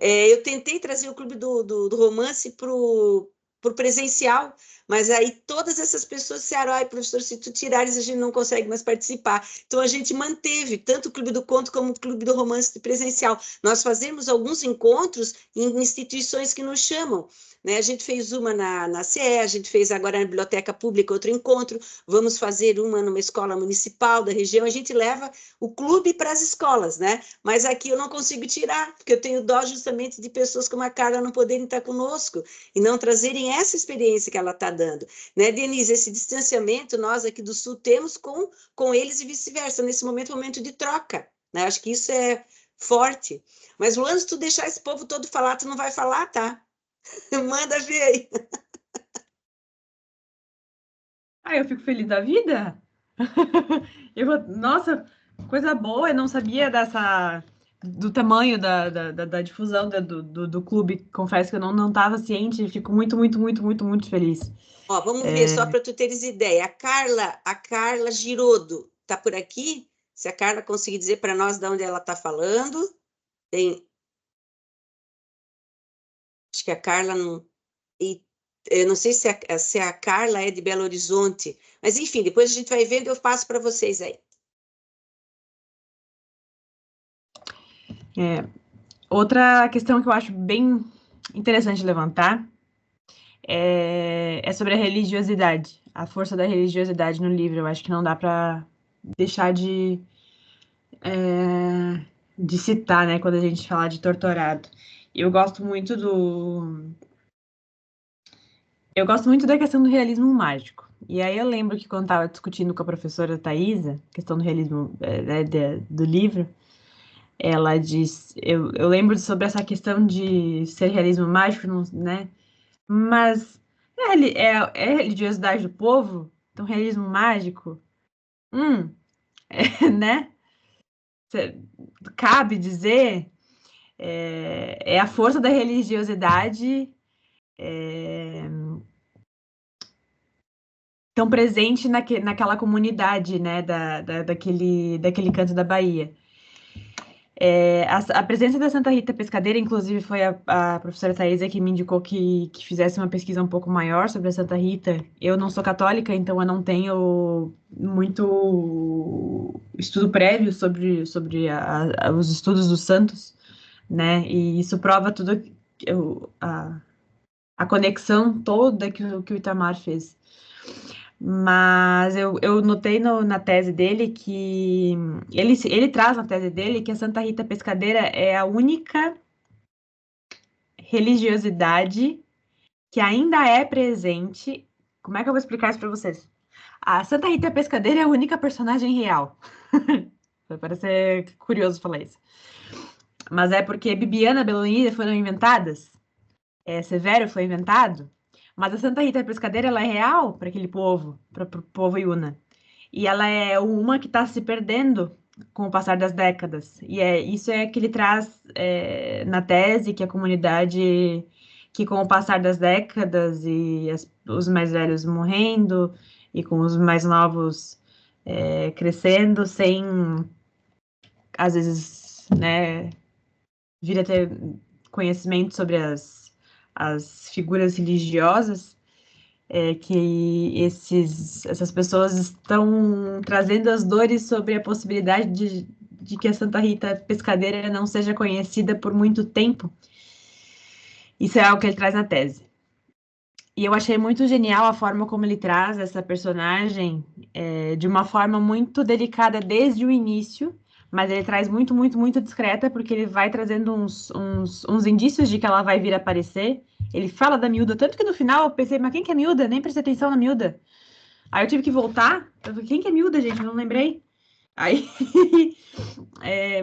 Eu tentei trazer o Clube do Romance para o presencial, mas aí todas essas pessoas disseram: ai, professor, se tu tirares, a gente não consegue mais participar. Então a gente manteve tanto o Clube do Conto como o Clube do Romance presencial. Nós fazemos alguns encontros em instituições que nos chamam, né? A gente fez uma na CE, a gente fez agora na Biblioteca Pública outro encontro, vamos fazer uma numa escola municipal da região, a gente leva o clube para as escolas, né? Mas aqui eu não consigo tirar, porque eu tenho dó justamente de pessoas como a Carla não poderem estar conosco e não trazerem essa experiência que ela está dando, né, Denise? Esse distanciamento nós aqui do Sul temos com eles e vice-versa, nesse momento de troca, né? Acho que isso é forte. Mas, Luana, se tu deixar esse povo todo falar, tu não vai falar, tá? Manda ver aí. Eu fico feliz da vida. Nossa, coisa boa, eu não sabia do tamanho da difusão do clube. Confesso que eu não estava ciente, fico muito, muito, muito, muito, muito feliz. Ó, vamos ver, só para tu teres ideia. A Carla Girodo está por aqui? Se a Carla conseguir dizer para nós de onde ela está falando. Acho que a Carla não... eu não sei se a Carla é de Belo Horizonte, mas enfim, depois a gente vai vendo e eu passo para vocês aí. Outra questão que eu acho bem interessante levantar é sobre a religiosidade, a força da religiosidade no livro. Eu acho que não dá para deixar de citar, né, quando a gente fala de Torturado. Eu gosto muito da questão do realismo mágico. E aí eu lembro que quando estava discutindo com a professora Thaisa, questão do realismo do livro, ela diz, eu lembro sobre essa questão de ser realismo mágico, né? Mas é religiosidade do povo? Então, realismo mágico? Né? Cabe dizer, é a força da religiosidade tão presente naquela comunidade, né, daquele canto da Bahia. A presença da Santa Rita Pescadeira, inclusive, foi a professora Thaisa que me indicou que fizesse uma pesquisa um pouco maior sobre a Santa Rita. Eu não sou católica, então eu não tenho muito estudo prévio sobre os estudos dos santos, né? E isso prova tudo a conexão toda que o Itamar fez. Mas eu notei na tese dele que ele traz na tese dele que a Santa Rita Pescadeira é a única religiosidade que ainda é presente. Como é que eu vou explicar isso para vocês? A Santa Rita Pescadeira é a única personagem real. Vai parecer curioso falar isso. Mas é porque Bibiana e Belonísia foram inventadas. Severo foi inventado. Mas a Santa Rita Pescadeira, ela é real para aquele povo, para o povo Iuna. E ela é uma que está se perdendo com o passar das décadas. E isso é que ele traz na tese, que a comunidade, que com o passar das décadas e os mais velhos morrendo, e com os mais novos crescendo, sem, às vezes, né, vir a ter conhecimento sobre as figuras religiosas, que essas pessoas estão trazendo as dores sobre a possibilidade de que a Santa Rita Pescadeira não seja conhecida por muito tempo. Isso é algo que ele traz na tese. E eu achei muito genial a forma como ele traz essa personagem de uma forma muito delicada desde o início, mas ele traz muito, muito, muito discreta, porque ele vai trazendo uns indícios de que ela vai vir a aparecer. Ele fala da miúda, tanto que no final eu pensei, mas quem que é miúda? Nem prestei atenção na miúda. Aí eu tive que voltar, eu falei, quem que é miúda, gente? Não lembrei. Aí,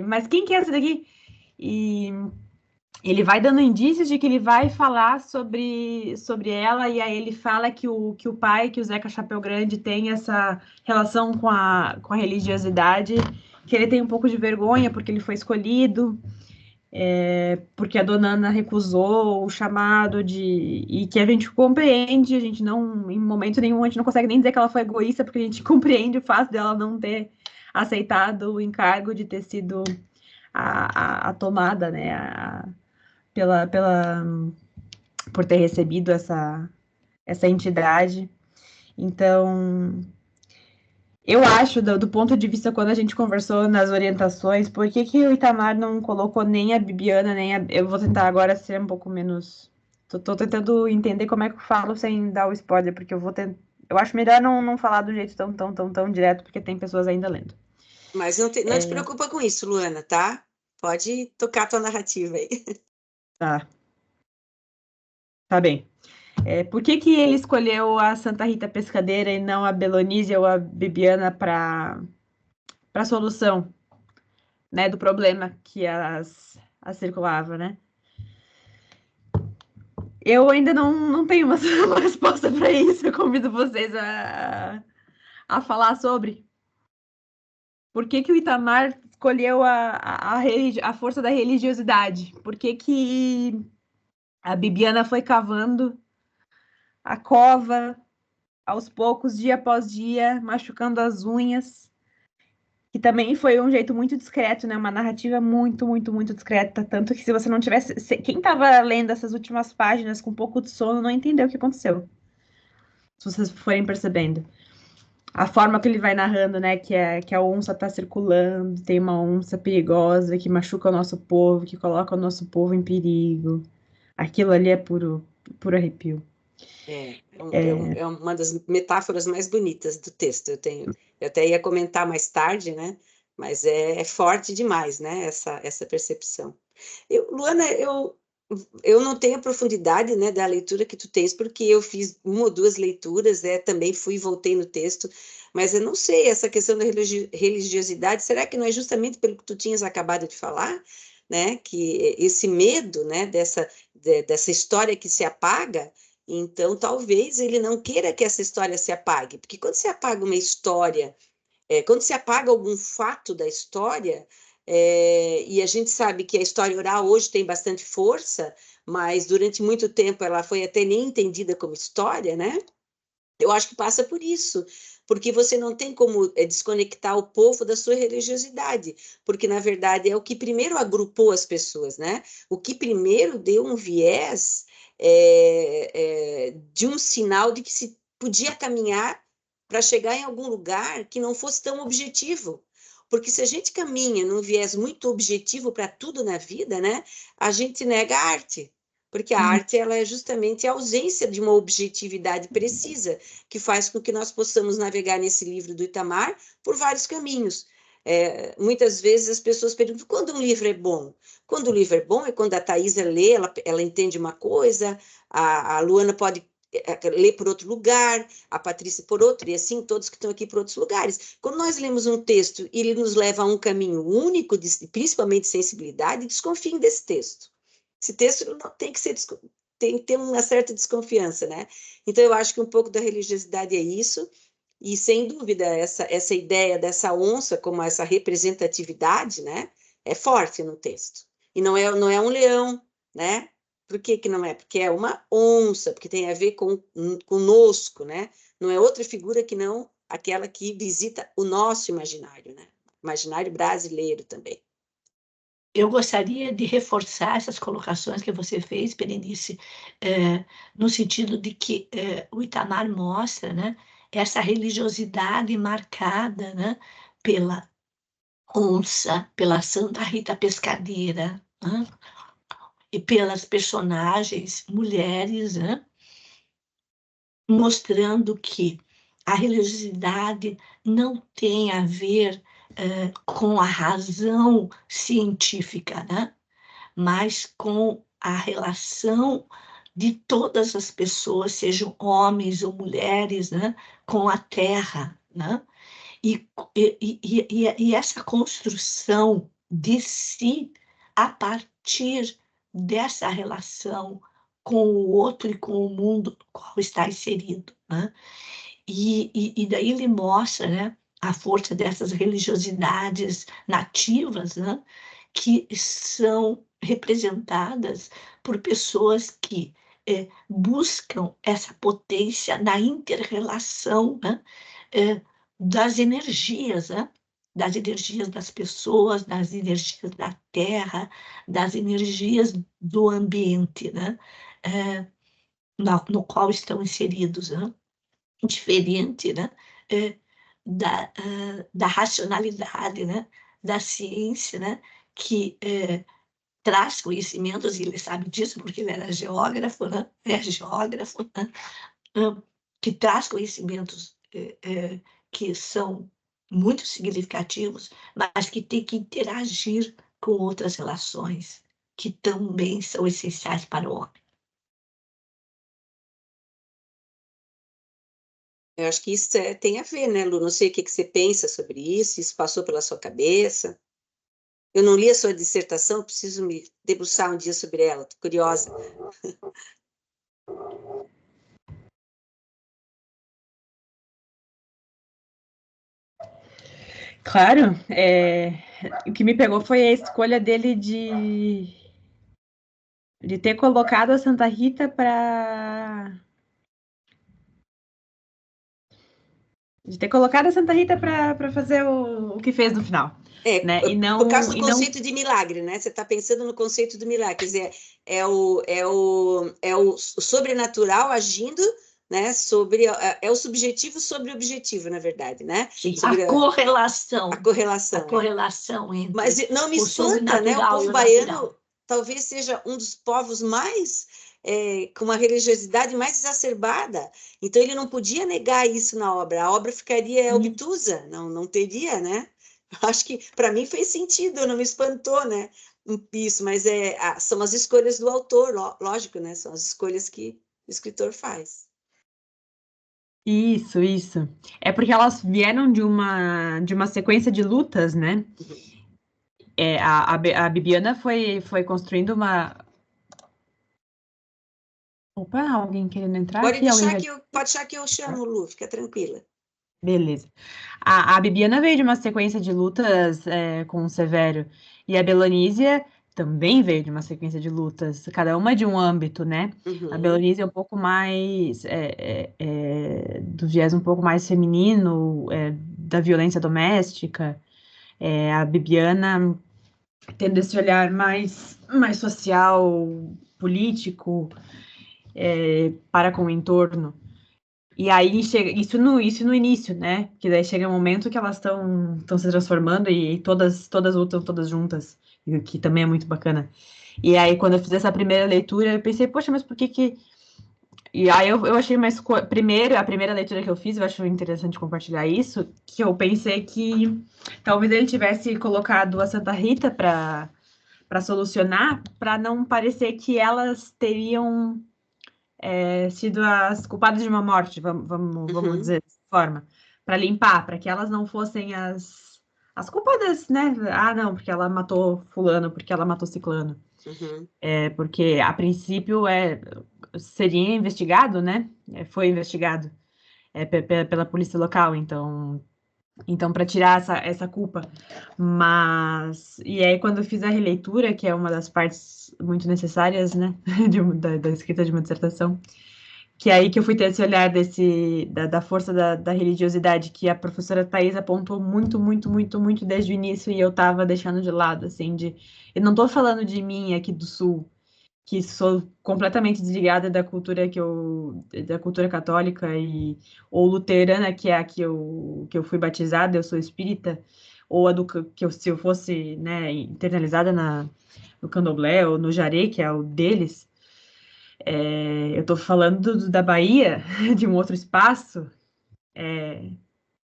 mas quem que é essa daqui? E ele vai dando indícios de que ele vai falar sobre ela, e aí ele fala que o pai, que o Zeca Chapéu Grande, tem essa relação com a religiosidade, que ele tem um pouco de vergonha porque ele foi escolhido, porque a dona Ana recusou o chamado e que a gente compreende, a gente não, em momento nenhum, a gente não consegue nem dizer que ela foi egoísta, porque a gente compreende o fato dela não ter aceitado o encargo de ter sido a tomada, né, por ter recebido essa entidade. Então, eu acho, do ponto de vista, quando a gente conversou nas orientações, por que o Itamar não colocou nem a Bibiana, eu vou tentar agora ser um pouco menos... Tô tentando entender como é que eu falo sem dar o spoiler, porque eu acho melhor não falar do jeito tão direto, porque tem pessoas ainda lendo. Mas não te preocupa com isso, Luana, tá? Pode tocar a tua narrativa aí. Tá bem. Por que ele escolheu a Santa Rita Pescadeira e não a Belonísia ou a Bibiana para a solução, né, do problema que as circulava, né? Eu ainda não tenho uma resposta para isso. Eu convido vocês a falar sobre. Por que o Itamar escolheu a força da religiosidade? Por que a Bibiana foi cavando a cova aos poucos, dia após dia, machucando as unhas, que também foi um jeito muito discreto, né? Uma narrativa muito, muito, muito discreta, tanto que se você não tivesse... Quem estava lendo essas últimas páginas com um pouco de sono não entendeu o que aconteceu, se vocês forem percebendo. a forma que ele vai narrando, né, que a onça tá circulando, tem uma onça perigosa que machuca o nosso povo, que coloca o nosso povo em perigo. Aquilo ali é puro arrepio. É uma das metáforas mais bonitas do texto. Eu até ia comentar mais tarde, né? Mas é forte demais, né? Essa percepção. Luana, eu não tenho a profundidade, né, da leitura que tu tens, porque eu fiz uma ou duas leituras, também fui e voltei no texto, mas eu não sei, essa questão da religiosidade, será que não é justamente pelo que tu tinhas acabado de falar, né, que esse medo, né, dessa história que se apaga, então talvez ele não queira que essa história se apague, porque quando se apaga uma história, quando se apaga algum fato da história, e a gente sabe que a história oral hoje tem bastante força, mas durante muito tempo ela foi até nem entendida como história, né? Eu acho que passa por isso, porque você não tem como desconectar o povo da sua religiosidade, porque na verdade é o que primeiro agrupou as pessoas, né? O que primeiro deu um viés de um sinal de que se podia caminhar para chegar em algum lugar que não fosse tão objetivo. Porque se a gente caminha num viés muito objetivo para tudo na vida, né, a gente nega a arte. Porque a arte ela é justamente a ausência de uma objetividade precisa, que faz com que nós possamos navegar nesse livro do Itamar por vários caminhos. Muitas vezes as pessoas perguntam quando um livro é bom. Quando o livro é bom é quando a Thaisa lê, ela entende uma coisa, a Luana pode ler por outro lugar, a Patrícia por outro, e assim todos que estão aqui por outros lugares. Quando nós lemos um texto e ele nos leva a um caminho único, principalmente de sensibilidade, desconfiem desse texto. Esse texto não tem que ser, tem que ter uma certa desconfiança, né? Então eu acho que um pouco da religiosidade é isso, e sem dúvida essa ideia dessa onça como essa representatividade, né, é forte no texto. E não é um leão, né? Por que não é? Porque é uma onça, porque tem a ver conosco, né? Não é outra figura que não aquela que visita o nosso imaginário, né? Imaginário brasileiro também. Eu gostaria de reforçar essas colocações que você fez, Berenice, no sentido de que o Itamar mostra, né, essa religiosidade marcada, né, pela onça, pela Santa Rita Pescadeira, né, e pelas personagens mulheres, né, mostrando que a religiosidade não tem a ver com a razão científica, né? Mas com a relação de todas as pessoas, sejam homens ou mulheres, né? Com a terra, né? E essa construção de si a partir dessa relação com o outro e com o mundo no qual está inserido, né? E daí ele mostra, né, a força dessas religiosidades nativas, né, que são representadas por pessoas que buscam essa potência na inter-relação, né, das energias, né, das energias das pessoas, das energias da terra, das energias do ambiente, né, no qual estão inseridos, né? Diferente, né? Da racionalidade, né? Da ciência, né? Que traz conhecimentos, e ele sabe disso porque ele era geógrafo, né? É geógrafo, né? Que traz conhecimentos que são muito significativos, mas que tem que interagir com outras relações que também são essenciais para o homem. Eu acho que isso tem a ver, né, Lu? Não sei o que você pensa sobre isso, isso passou pela sua cabeça. Eu não li a sua dissertação, preciso me debruçar um dia sobre ela, estou curiosa. Claro, o que me pegou foi a escolha dele de ter colocado a Santa Rita para fazer o que fez no final. Né? E não, por causa do conceito de milagre, né? Você está pensando no conceito do milagre, quer dizer, é o sobrenatural agindo né, sobre é o subjetivo sobre o objetivo, na verdade, né? Sobre A correlação. A correlação. A correlação entre Mas não me o espanta, né? O sobrenatural povo e o baiano natural. talvez seja um dos povos mais com uma religiosidade mais exacerbada. Então ele não podia negar isso na obra. A obra ficaria obtusa, não teria, né? Acho que para mim fez sentido, não me espantou, né? Isso, mas são as escolhas do autor, lógico, né? São as escolhas que o escritor faz. Isso, isso. É porque elas vieram de uma sequência de lutas, né? A Bibiana foi construindo uma... Opa, alguém querendo entrar Pode aqui? Alguém deixar que eu chamo, Lu, fica tranquila. Beleza. A Bibiana veio de uma sequência de lutas com o Severo. E a Belonísia também veio de uma sequência de lutas, cada uma de um âmbito, né? Uhum. A Belonísia é um pouco mais do viés um pouco mais feminino, da violência doméstica. A Bibiana tendo esse olhar mais social, político, para com o entorno. E aí chega isso no início, né? Que daí chega um momento que elas estão se transformando e todas lutam todas juntas, o que também é muito bacana. E aí quando eu fiz essa primeira leitura, eu pensei, poxa, mas por que... E aí eu achei mais primeiro, a primeira leitura que eu fiz, eu acho interessante compartilhar isso, que eu pensei que talvez ele tivesse colocado a Santa Rita para solucionar, para não parecer que elas teriam sido as culpadas de uma morte, vamos dizer dessa forma, para limpar, para que elas não fossem as culpadas, né? Ah, não, porque ela matou fulano, porque ela matou ciclano. Uhum. Porque a princípio seria investigado, né? Foi investigado pela polícia local, então para tirar essa culpa. Mas, e aí quando eu fiz a releitura, que é uma das partes muito necessárias, né, da escrita de uma dissertação, que é aí que eu fui ter esse olhar da força da religiosidade, que a professora Thais apontou muito, muito, muito, muito desde o início, e eu estava deixando de lado, assim, eu não estou falando de mim aqui do Sul, que sou completamente desligada da cultura da cultura católica ou luterana, que é a que eu fui batizada, eu sou espírita, ou a se eu fosse, né, internalizada no candomblé ou no jaré, que é o deles. Eu estou falando da Bahia, de um outro espaço,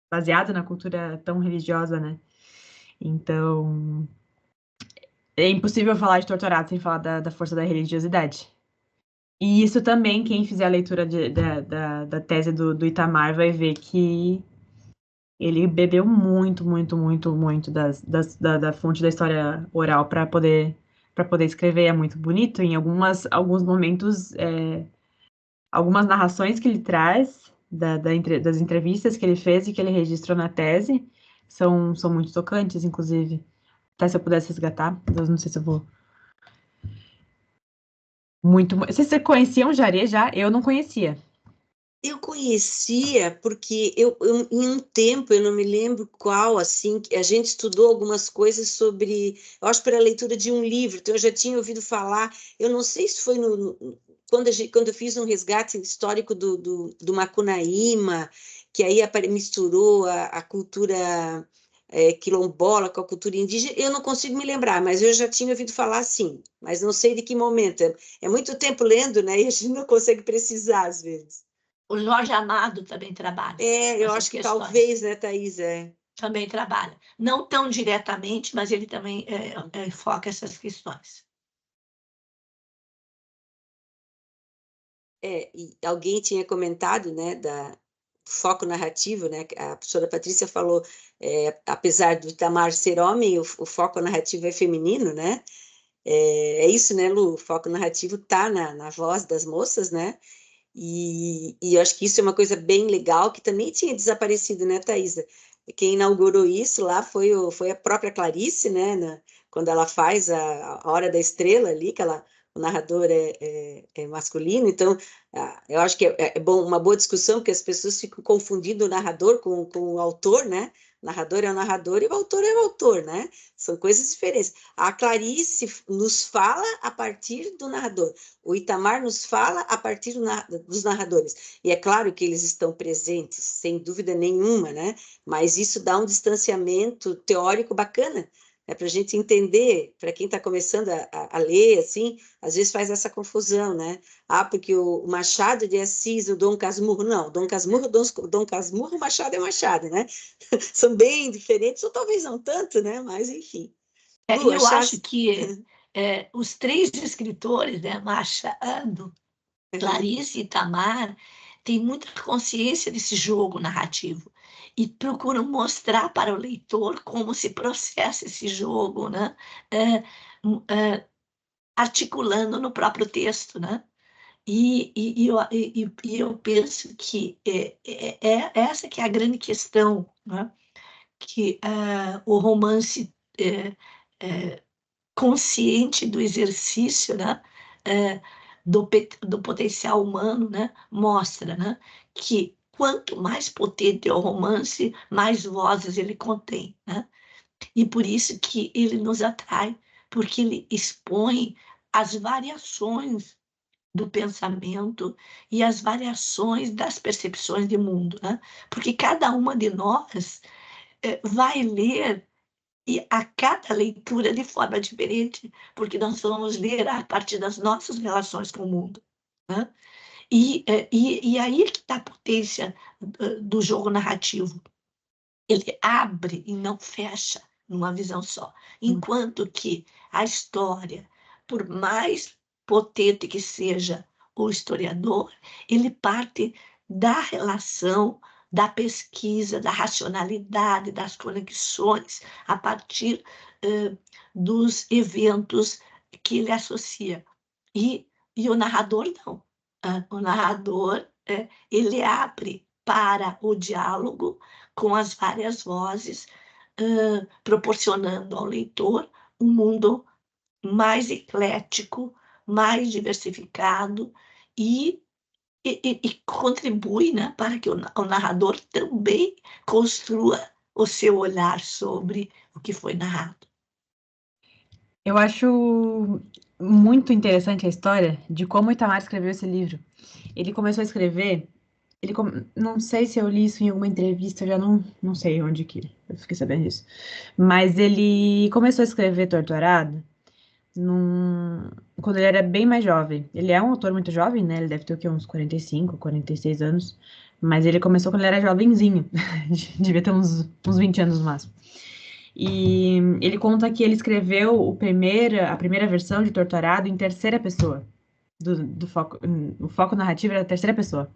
baseado na cultura tão religiosa, né? Então, é impossível falar de Torturado sem falar da força da religiosidade. E isso também, quem fizer a leitura da tese do Itamar vai ver que ele bebeu muito, muito, muito, muito da fonte da história oral para poder escrever. É muito bonito. Em alguns momentos, algumas narrações que ele traz das entrevistas que ele fez e que ele registrou na tese são muito tocantes, inclusive. Até se eu pudesse resgatar, eu não sei se eu vou. Muito. Vocês conheciam o Jaré já? Eu não conhecia. Eu conhecia porque em um tempo, eu não me lembro qual, assim, a gente estudou algumas coisas sobre, eu acho para a leitura de um livro, então eu já tinha ouvido falar, eu não sei se foi quando eu fiz um resgate histórico do Macunaíma, que aí misturou a cultura quilombola com a cultura indígena, eu não consigo me lembrar, mas eu já tinha ouvido falar sim, mas não sei de que momento, é muito tempo lendo, né, e a gente não consegue precisar às vezes. O Jorge Amado também trabalha. Eu acho que talvez, né, Thais? Também trabalha. Não tão diretamente, mas ele também foca essas questões. E alguém tinha comentado, né, do foco narrativo, né? A professora Patrícia falou, apesar do Itamar ser homem, o foco narrativo é feminino, né? É isso, né, Lu? O foco narrativo está na voz das moças, né? E eu acho que isso é uma coisa bem legal, que também tinha desaparecido, né, Thaisa? Quem inaugurou isso lá foi a própria Clarice, né? Quando ela faz a Hora da Estrela ali, que o narrador é masculino. Então, eu acho que é bom, uma boa discussão, porque as pessoas ficam confundindo o narrador com o autor, né? Narrador é o narrador e o autor é o autor, né? São coisas diferentes. A Clarice nos fala a partir do narrador. O Itamar nos fala a partir dos narradores. E é claro que eles estão presentes, sem dúvida nenhuma, né? Mas isso dá um distanciamento teórico bacana, né? Para a gente entender, para quem está começando a ler, assim, às vezes faz essa confusão, né? Ah, porque o Machado de Assis, o Dom Casmurro, não. Dom Casmurro, Dom Casmurro, Machado é Machado, né? São bem diferentes, ou talvez não tanto, né? Mas, enfim. Lu, Eu acho que os três escritores, né, Machado, Clarice e Itamar, têm muita consciência desse jogo narrativo e procuram mostrar para o leitor como se processa esse jogo, né? Articulando no próprio texto, né? E eu penso que essa que é a grande questão, né? Que o romance consciente do exercício, né? Do potencial humano, né? Mostra, né? Que quanto mais potente é o romance, mais vozes ele contém, né? E por isso que ele nos atrai, porque ele expõe as variações do pensamento e as variações das percepções de mundo, né? Porque cada uma de nós vai ler e a cada leitura de forma diferente, porque nós vamos ler a partir das nossas relações com o mundo, né? E aí que está a potência do jogo narrativo. Ele abre e não fecha numa visão só. Enquanto que a história, por mais potente que seja o historiador, ele parte da relação, da pesquisa, da racionalidade, das conexões, a partir dos eventos que ele associa. E o narrador não. O narrador, ele abre para o diálogo com as várias vozes, proporcionando ao leitor um mundo mais eclético, mais diversificado e contribui, né, para que o narrador também construa o seu olhar sobre o que foi narrado. Eu acho muito interessante a história de como o Itamar escreveu esse livro. Ele começou a escrever, não sei se eu li isso em alguma entrevista, eu já não sei onde que eu fiquei sabendo disso. Mas ele começou a escrever Torturado quando ele era bem mais jovem. Ele é um autor muito jovem, né? Ele deve ter o quê? Uns 45, 46 anos. Mas ele começou quando ele era jovenzinho. Devia ter uns 20 anos no máximo. E ele conta que ele escreveu a primeira versão de Torturado em terceira pessoa. O foco narrativo era a terceira pessoa.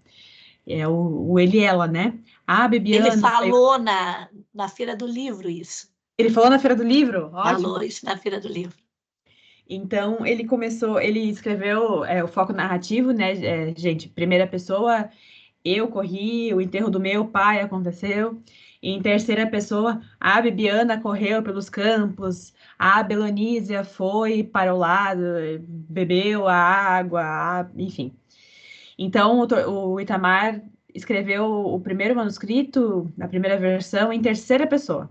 É o ele e ela, né? A Bebiana... Ele falou na Feira do Livro isso. Ele falou na Feira do Livro? Ótimo. Falou isso na Feira do Livro. Então, ele escreveu o foco narrativo, né? Gente, primeira pessoa, eu corri, o enterro do meu pai aconteceu. Em terceira pessoa, a Bibiana correu pelos campos, a Belonísia foi para o lado, bebeu a água, enfim. Então, o Itamar escreveu o primeiro manuscrito, a primeira versão, em terceira pessoa.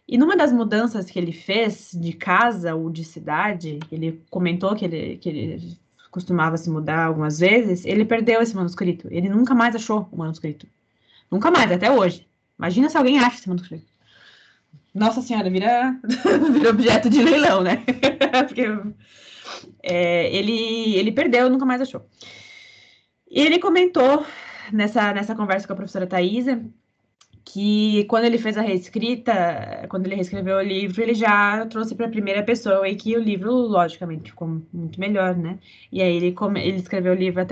E numa das mudanças que ele fez de casa ou de cidade, ele comentou que ele costumava se mudar algumas vezes, ele perdeu esse manuscrito. Ele nunca mais achou o manuscrito. Nunca mais, até hoje. Imagina se alguém acha esse manuscrito. Nossa Senhora, vira objeto de leilão, né? Porque ele perdeu, nunca mais achou. E ele comentou nessa conversa com a professora Thaisa que quando ele fez a reescrita, quando ele reescreveu o livro, ele já trouxe para a primeira pessoa e que o livro, logicamente, ficou muito melhor, né? E aí ele escreveu o livro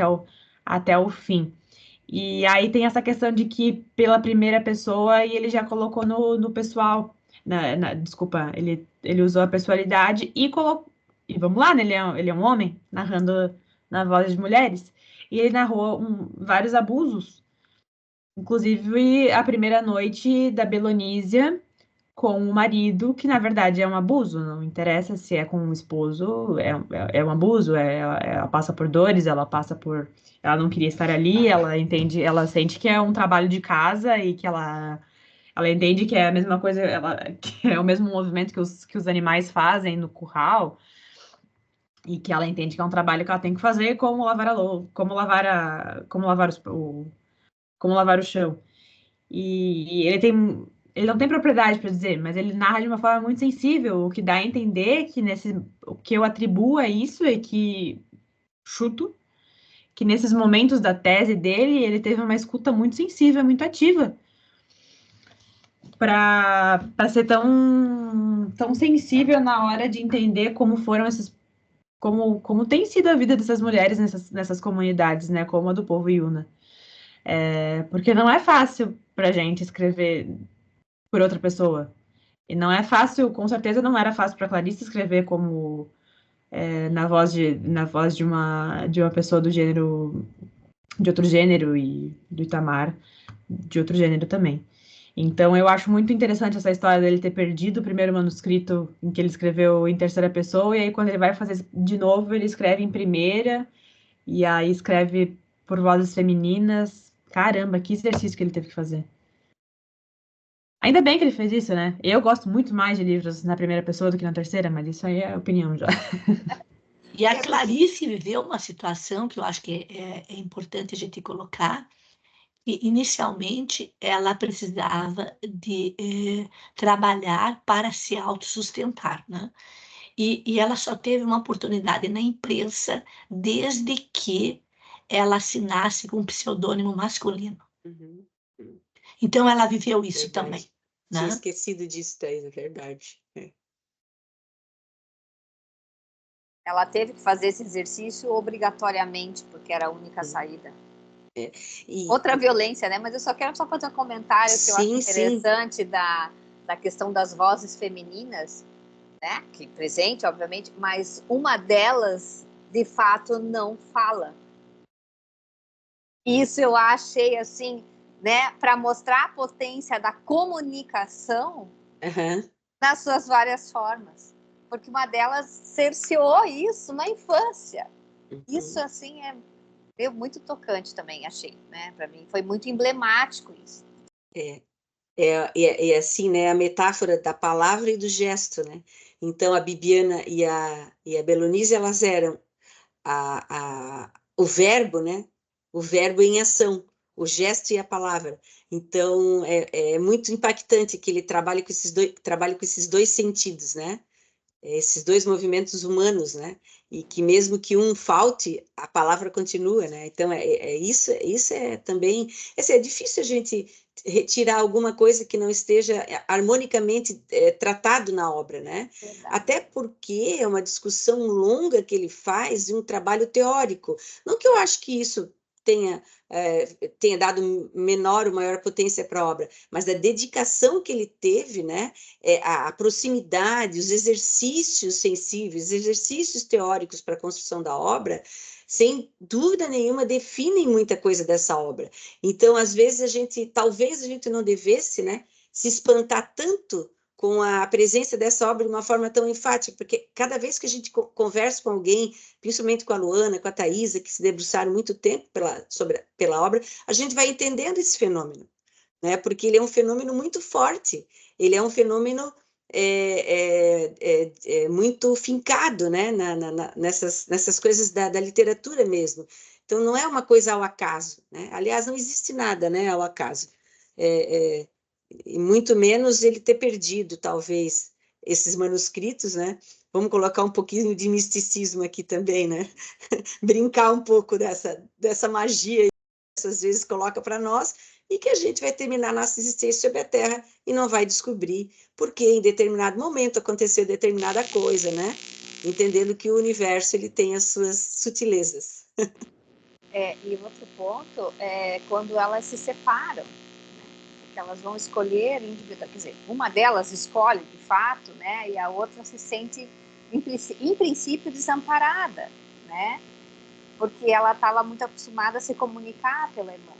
até o fim. E aí tem essa questão de que pela primeira pessoa e ele já colocou no pessoal, desculpa, ele usou a pessoalidade e colocou, e vamos lá, né? Ele é um homem narrando na voz de mulheres, e ele narrou vários abusos. Inclusive, a primeira noite da Belonísia com o marido, que na verdade é um abuso, não interessa se é com o esposo, é um abuso, ela passa por dores, ela não queria estar ali, ela sente que é um trabalho de casa e que ela Ela entende que é a mesma coisa, que é o mesmo movimento que os animais fazem no curral, e que ela entende que é um trabalho que ela tem que fazer, como lavar a louça, como lavar o chão. E ele não tem propriedade para dizer, mas ele narra de uma forma muito sensível, o que dá a entender que o que eu atribuo a isso é que chuto que nesses momentos da tese dele, ele teve uma escuta muito sensível, muito ativa, para ser tão sensível na hora de entender como foram como tem sido a vida dessas mulheres nessas comunidades, né, como a do povo Yuna. Porque não é fácil para gente escrever por outra pessoa. E não é fácil, com certeza não era fácil para Clarice escrever como na voz de uma pessoa do gênero, de outro gênero, e do Itamar de outro gênero também. Então eu acho muito interessante essa história dele ter perdido o primeiro manuscrito em que ele escreveu em terceira pessoa, e aí quando ele vai fazer de novo, ele escreve em primeira, e aí escreve por vozes femininas. Caramba, que exercício que ele teve que fazer. Ainda bem que ele fez isso, né? Eu gosto muito mais de livros na primeira pessoa do que na terceira, mas isso aí é opinião já. E a Clarice viveu uma situação que eu acho que é importante a gente colocar, que inicialmente ela precisava de trabalhar para se autossustentar, né? E ela só teve uma oportunidade na imprensa desde que ela assinasse com um pseudônimo masculino. Uhum. Então ela viveu isso Verdade. também, Tinha né? esquecido disso daí, é verdade. Ela teve que fazer esse exercício obrigatoriamente, porque era a única saída. Outra violência, né? Mas eu só quero fazer um comentário que eu acho interessante da questão das vozes femininas, né? Que presente, obviamente, mas uma delas, de fato, não fala. Isso eu achei, assim, né? Para mostrar a potência da comunicação nas suas várias formas. Porque uma delas cerceou isso na infância. Isso, assim, é muito tocante também, achei, né? Para mim foi muito emblemático isso. É assim, né? A metáfora da palavra e do gesto, né? Então a Bibiana e a Belonise, elas eram o verbo, né? O verbo em ação, o gesto e a palavra. Então é muito impactante que ele trabalhe com esses dois sentidos, né? Esses dois movimentos humanos, né? E que mesmo que um falte, a palavra continua, né? Então isso é também, é difícil a gente retirar alguma coisa que não esteja harmonicamente tratado na obra, né? Verdade. Até porque é uma discussão longa que ele faz de um trabalho teórico. Não que eu acho que isso tenha dado menor ou maior potência para a obra, mas a dedicação que ele teve, né? A proximidade, os exercícios sensíveis, exercícios teóricos para a construção da obra, sem dúvida nenhuma, definem muita coisa dessa obra. Então, às vezes, talvez a gente não devesse, né, se espantar tanto com a presença dessa obra de uma forma tão enfática, porque cada vez que a gente conversa com alguém, principalmente com a Luana, com a Thaisa, que se debruçaram muito tempo pela obra, a gente vai entendendo esse fenômeno, né? Porque ele é um fenômeno muito forte, ele é um fenômeno muito fincado, né? Nessas coisas da literatura mesmo. Então, não é uma coisa ao acaso, né? Aliás, não existe nada, né, ao acaso. E muito menos ele ter perdido, talvez, esses manuscritos, né? Vamos colocar um pouquinho de misticismo aqui também, né? Brincar um pouco dessa magia que às vezes coloca para nós, e que a gente vai terminar nossa existência sobre a Terra e não vai descobrir porque em determinado momento aconteceu determinada coisa, né? Entendendo que o universo ele tem as suas sutilezas. E outro ponto é quando elas se separam, que elas vão escolher individual, quer dizer, uma delas escolhe de fato, né, e a outra se sente em princípio desamparada, né, porque ela estava muito acostumada a se comunicar pela irmã,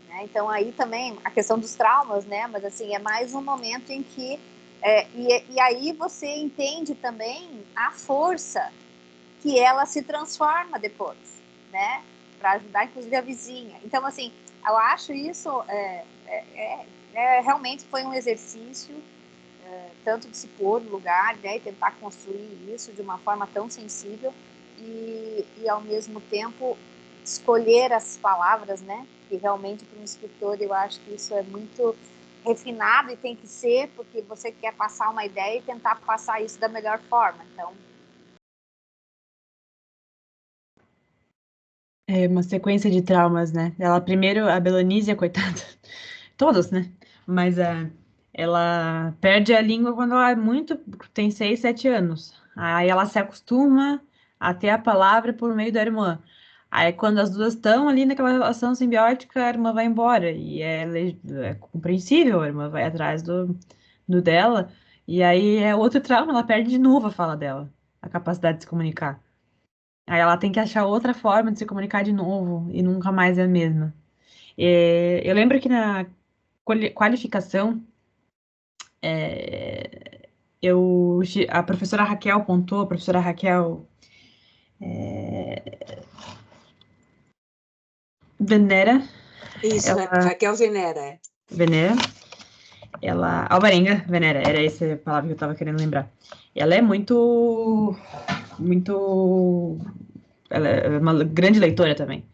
né, então aí também a questão dos traumas, né, mas assim é mais um momento em que e aí você entende também a força que ela se transforma depois, né, para ajudar inclusive a vizinha. Então assim, eu acho isso realmente foi um exercício, tanto de se pôr no lugar, né, e tentar construir isso de uma forma tão sensível e ao mesmo tempo escolher as palavras, né, que realmente para um escritor eu acho que isso é muito refinado e tem que ser, porque você quer passar uma ideia e tentar passar isso da melhor forma. Então, É uma sequência de traumas, né? Ela primeiro, a Belonísia, coitada, todos, né? Mas ela perde a língua quando ela é muito, tem 6, 7 anos. Aí ela se acostuma a ter a palavra por meio da irmã. Aí quando as duas estão ali naquela relação simbiótica, a irmã vai embora. E é compreensível, a irmã vai atrás do dela. E aí é outro trauma, ela perde de novo a fala dela, a capacidade de se comunicar. Aí ela tem que achar outra forma de se comunicar de novo e nunca mais é a mesma. Eu lembro que na qualificação, é, a professora Raquel pontuou, a professora Raquel Venera, Isso, Raquel Venera. Venera, Alvarenga Venera, era essa a palavra que eu estava querendo lembrar. Ela é ela é uma grande leitora também.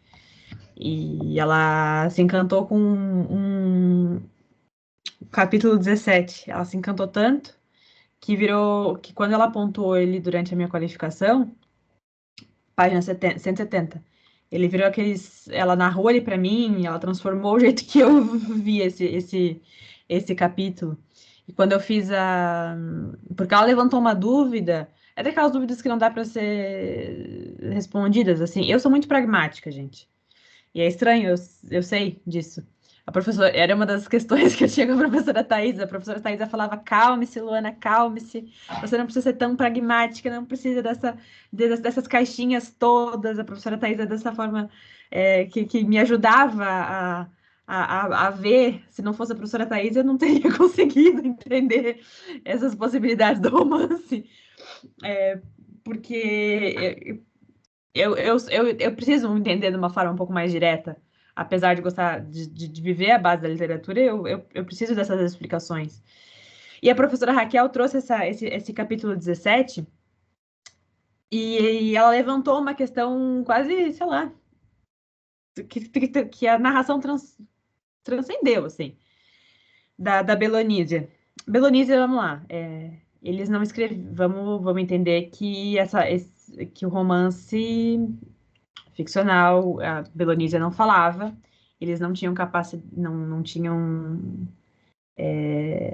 E ela se encantou com capítulo 17. Ela se encantou tanto que quando ela pontuou ele durante a minha qualificação, página 170, ele virou ela narrou ele para mim, ela transformou o jeito que eu vi esse capítulo. E quando eu fiz porque ela levantou uma dúvida, é daquelas dúvidas que não dá para ser respondidas, assim. Eu sou muito pragmática, gente. E é estranho, eu sei disso. A professora, era uma das questões que eu tinha com a professora Thaisa. A professora Thaisa falava, calme-se, Luana, calme-se. Você não precisa ser tão pragmática, não precisa dessas caixinhas todas. A professora Thaisa, dessa forma, que me ajudava a ver. Se não fosse a professora Thaisa, eu não teria conseguido entender essas possibilidades do romance. Porque eu preciso entender de uma forma um pouco mais direta. Apesar de gostar de viver a base da literatura, eu preciso dessas explicações. E a professora Raquel trouxe esse capítulo 17 e ela levantou uma questão quase, sei lá, que a narração transcendeu, assim, da Belonísia. Belonísia, vamos lá. Eles não escreveram. Vamos entender que o romance ficcional, a Belonísia não falava, eles não tinham não tinham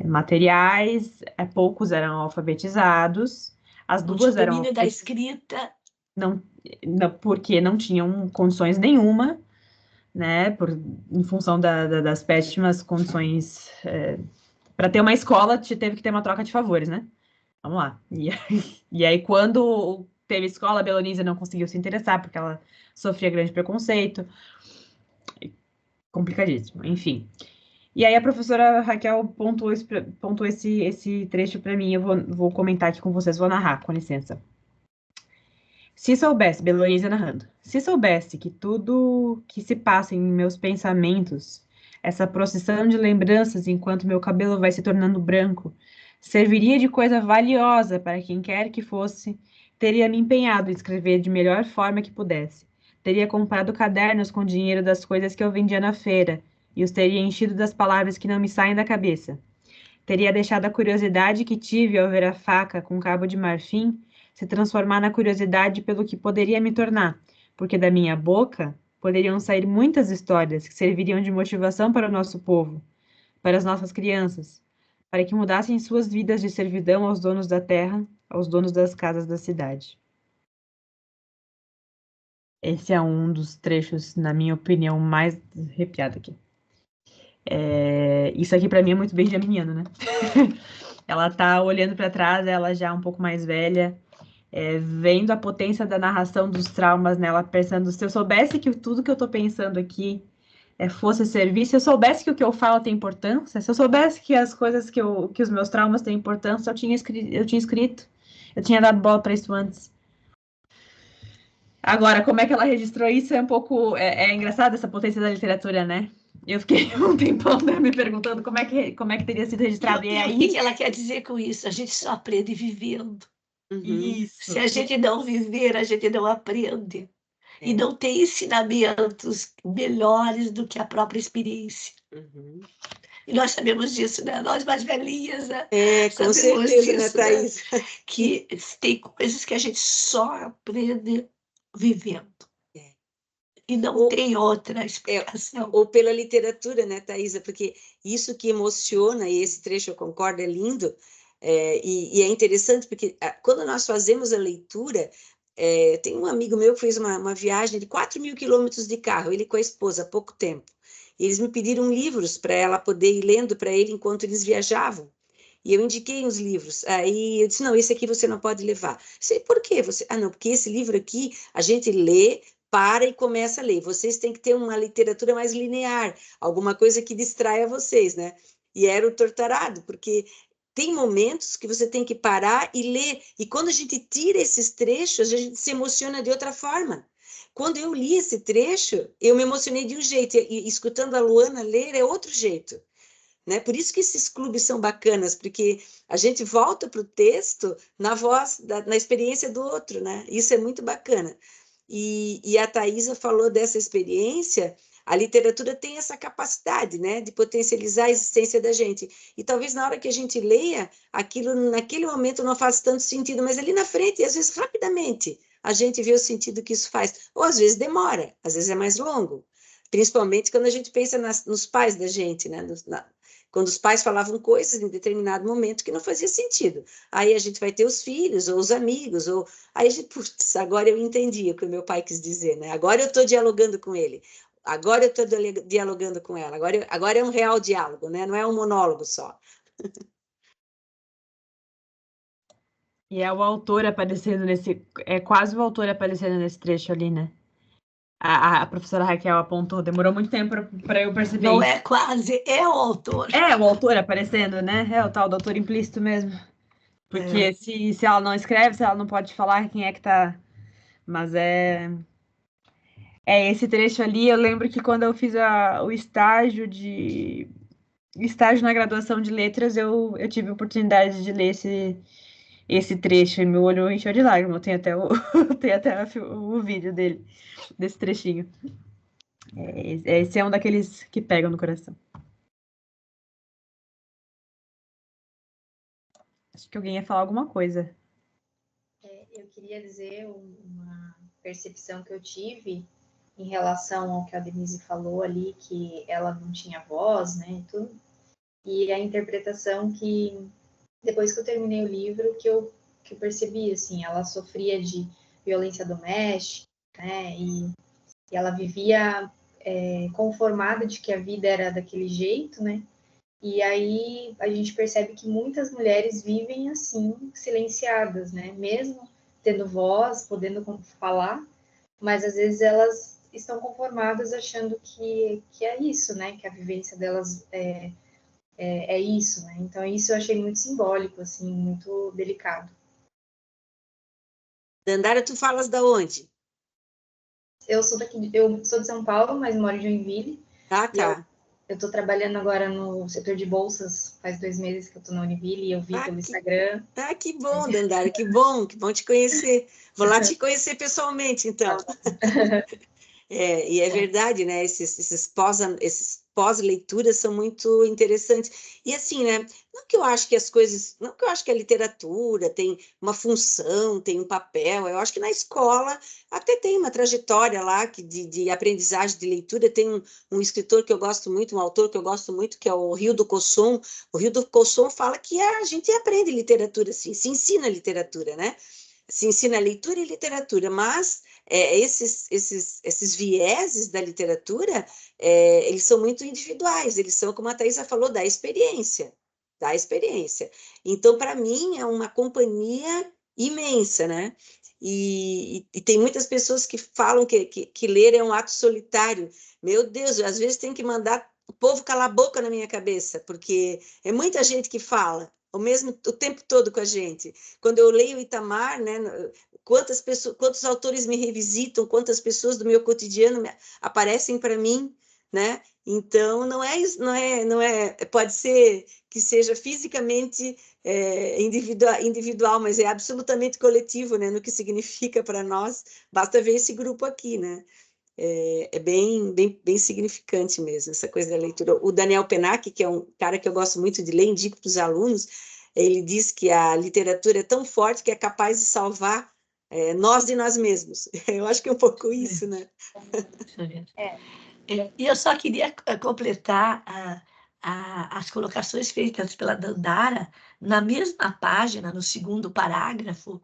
materiais, poucos eram alfabetizados, as Não duas tinha eram domínio da escrita. não, porque não tinham condições nenhuma, né, em função das péssimas condições. Para ter uma escola, teve que ter uma troca de favores, né? Vamos lá. E aí, quando teve escola, a Belonísia não conseguiu se interessar, porque ela sofria grande preconceito. Complicadíssimo, enfim. E aí a professora Raquel pontuou esse trecho para mim, eu vou comentar aqui com vocês, vou narrar, com licença. Se soubesse, Beloísa narrando, se soubesse que tudo que se passa em meus pensamentos, essa procissão de lembranças enquanto meu cabelo vai se tornando branco, serviria de coisa valiosa para quem quer que fosse, teria me empenhado em escrever de melhor forma que pudesse. Teria comprado cadernos com dinheiro das coisas que eu vendia na feira e os teria enchido das palavras que não me saem da cabeça. Teria deixado a curiosidade que tive ao ver a faca com cabo de marfim se transformar na curiosidade pelo que poderia me tornar, porque da minha boca poderiam sair muitas histórias que serviriam de motivação para o nosso povo, para as nossas crianças, para que mudassem suas vidas de servidão aos donos da terra, aos donos das casas da cidade. Esse é um dos trechos, na minha opinião, mais arrepiado aqui. Isso aqui para mim é muito benjaminiano, né? Ela tá olhando para trás, ela já um pouco mais velha, vendo a potência da narração dos traumas nela, pensando, se eu soubesse que tudo que eu tô pensando aqui fosse servir, se eu soubesse que o que eu falo tem importância, se eu soubesse que as coisas que os meus traumas têm importância, eu tinha escrito, eu tinha dado bola para isso antes. Agora, como é que ela registrou isso é um pouco... É engraçado essa potência da literatura, né? Eu fiquei um tempão, né, me perguntando como é que teria sido registrado. E aí, o que ela quer dizer com isso? A gente só aprende vivendo. Isso. Se a gente não viver, a gente não aprende. É. E não tem ensinamentos melhores do que a própria experiência. E nós sabemos disso, né? Nós mais velhinhas, né? Com Sabemos certeza, disso, né, né? Thaís? Que tem coisas que a gente só aprende vivendo. E não tem outra explicação. Ou pela literatura, né, Thaisa? Porque isso que emociona, e esse trecho eu concordo, é lindo, e é interessante, porque quando nós fazemos a leitura, tem um amigo meu que fez uma viagem de 4.000 quilômetros de carro, ele com a esposa, há pouco tempo. E eles me pediram livros para ela poder ir lendo para ele enquanto eles viajavam. E eu indiquei uns livros. Aí eu disse, não, esse aqui você não pode levar. Sei, por quê? Não, porque esse livro aqui a gente lê, para e começa a ler. Vocês têm que ter uma literatura mais linear, alguma coisa que distraia vocês, né? E era o Torturado, porque tem momentos que você tem que parar e ler. E quando a gente tira esses trechos, a gente se emociona de outra forma. Quando eu li esse trecho, eu me emocionei de um jeito, e escutando a Luana ler é outro jeito. Né? Por isso que esses clubes são bacanas, porque a gente volta para o texto na voz, na experiência do outro, né? Isso é muito bacana. E a Thaisa falou dessa experiência, a literatura tem essa capacidade, né, de potencializar a existência da gente. E talvez na hora que a gente leia, aquilo naquele momento não faça tanto sentido, mas ali na frente, às vezes rapidamente, a gente vê o sentido que isso faz. Ou às vezes demora, às vezes é mais longo. Principalmente quando a gente pensa nos pais da gente, né? Quando os pais falavam coisas em determinado momento que não fazia sentido. Aí a gente vai ter os filhos, ou os amigos, ou... Aí a gente, putz, agora eu entendi o que o meu pai quis dizer, né? Agora eu estou dialogando com ele. Agora eu estou dialogando com ela. Agora é um real diálogo, né? Não é um monólogo só. E é o autor aparecendo nesse... É quase o autor aparecendo nesse trecho ali, né? A professora Raquel apontou, demorou muito tempo para eu perceber Não isso. é quase, é o autor. É o autor aparecendo, né? É o tal do autor implícito mesmo. Porque se ela não escreve, se ela não pode falar quem é que tá... Mas é esse trecho ali, eu lembro que quando eu fiz o estágio na graduação de letras, eu tive a oportunidade de ler esse trecho e meu olho encheu de lágrimas. Tem até o vídeo dele, desse trechinho. Esse é um daqueles que pegam no coração. Acho que alguém ia falar alguma coisa. Eu queria dizer uma percepção que eu tive em relação ao que a Denise falou ali, que ela não tinha voz, né, e tudo. E a interpretação que, depois que eu terminei o livro, que eu percebi, assim, ela sofria de violência doméstica, né, e ela vivia conformada de que a vida era daquele jeito, né, e aí a gente percebe que muitas mulheres vivem assim, silenciadas, né, mesmo tendo voz, podendo falar, mas às vezes elas estão conformadas achando que é isso, né, que a vivência delas é isso, né? Então isso eu achei muito simbólico, assim, muito delicado. Dandara, tu falas da onde? Eu sou de São Paulo, mas moro em Joinville. Ah, tá. Eu estou trabalhando agora no setor de bolsas, faz 2 meses que eu estou na Univille e eu vi pelo Instagram. Ah, que bom, Dandara, que bom te conhecer. Vou lá te conhecer pessoalmente, então. E é verdade, né? Esses pós-leituras são muito interessantes. E assim, né? Não que eu acho que as coisas, não que eu acho que a literatura tem uma função, tem um papel. Eu acho que na escola até tem uma trajetória lá de aprendizagem de leitura. Tem um escritor que eu gosto muito, um autor que eu gosto muito, que é o Rio do Cosson. O Rio do Cosson fala que a gente aprende literatura, assim, se ensina literatura, né? Se ensina leitura e literatura, mas esses vieses da literatura, eles são muito individuais, eles são, como a Thaisa falou, da experiência. Então, para mim, é uma companhia imensa, né? E tem muitas pessoas que falam que ler é um ato solitário. Meu Deus, às vezes tem que mandar o povo calar a boca na minha cabeça, porque é muita gente que fala, o tempo todo com a gente. Quando eu leio Itamar, né, quantos autores me revisitam, quantas pessoas do meu cotidiano aparecem para mim, né? Então, pode ser que seja fisicamente individual, mas é absolutamente coletivo, né? No que significa para nós, basta ver esse grupo aqui, né? É bem significante mesmo, essa coisa da leitura. O Daniel Pennac, que é um cara que eu gosto muito de ler, indico para os alunos, ele diz que a literatura é tão forte que é capaz de salvar nós de nós mesmos. Eu acho que é um pouco isso, né? E eu só queria completar as colocações feitas pela Dandara na mesma página, no segundo parágrafo,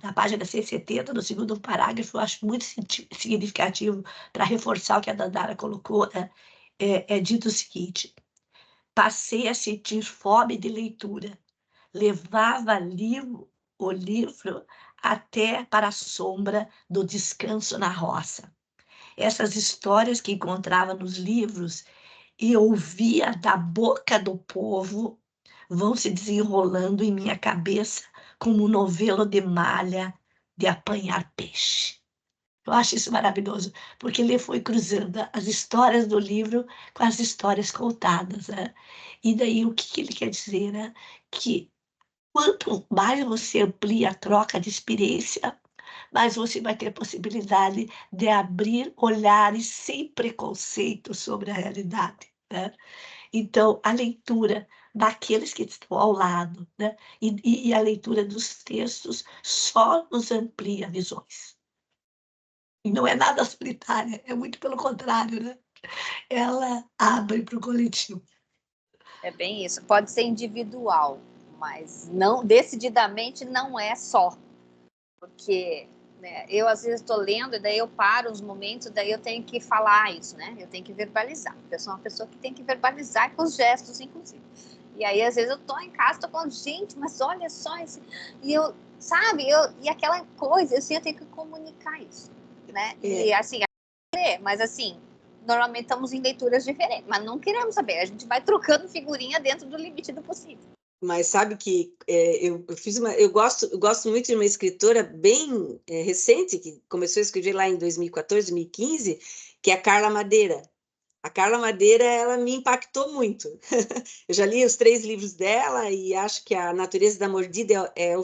na página 170, no segundo parágrafo, eu acho muito significativo para reforçar o que a Dandara colocou, né? É dito o seguinte: passei a sentir fome de leitura, levava o livro até para a sombra do descanso na roça. Essas histórias que encontrava nos livros e ouvia da boca do povo vão se desenrolando em minha cabeça como um novelo de malha de apanhar peixe. Eu acho isso maravilhoso, porque ele foi cruzando as histórias do livro com as histórias contadas, né? E daí o que ele quer dizer, né? Que quanto mais você amplia a troca de experiência, mais você vai ter a possibilidade de abrir olhares sem preconceito sobre a realidade, né? Então, a leitura daqueles que estão ao lado, né? E a leitura dos textos só nos amplia visões. E não é nada solitária, é muito pelo contrário, né? Ela abre para o coletivo. É bem isso. Pode ser individual, mas não, decididamente não é só. Porque, né, eu às vezes estou lendo e daí eu paro os momentos, daí eu tenho que falar isso, né? Eu tenho que verbalizar. Eu sou uma pessoa que tem que verbalizar com os gestos, inclusive. E aí, às vezes, eu tô em casa, tô falando, gente, mas olha só esse... E eu, sabe, e aquela coisa, assim, eu tenho que comunicar isso, né? E assim, mas assim, normalmente estamos em leituras diferentes, mas não queremos saber, a gente vai trocando figurinha dentro do limite do possível. Mas sabe que eu gosto muito de uma escritora bem recente, que começou a escrever lá em 2014, 2015, que é a Carla Madeira. A Carla Madeira, ela me impactou muito. Eu já li os 3 livros dela e acho que A Natureza da Mordida é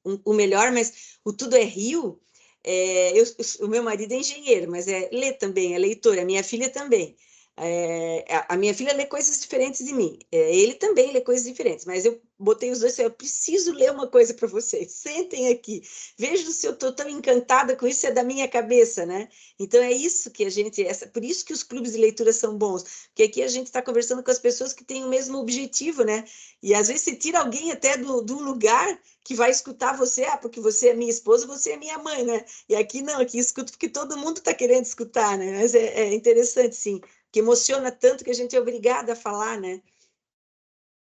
o melhor, mas o Tudo é Rio. O meu marido é engenheiro, mas lê também, é leitor, a minha filha também. A minha filha lê coisas diferentes de mim, ele também lê coisas diferentes, mas eu botei os dois e eu preciso ler uma coisa para vocês, sentem aqui, vejam se eu estou tão encantada com isso, é da minha cabeça, né? Então é isso que a gente, por isso que os clubes de leitura são bons, porque aqui a gente está conversando com as pessoas que têm o mesmo objetivo, né? E às vezes se tira alguém até do lugar que vai escutar você, porque você é minha esposa, você é minha mãe, né? E aqui não, aqui escuto porque todo mundo está querendo escutar, né? Mas é interessante, sim, que emociona tanto que a gente é obrigada a falar, né?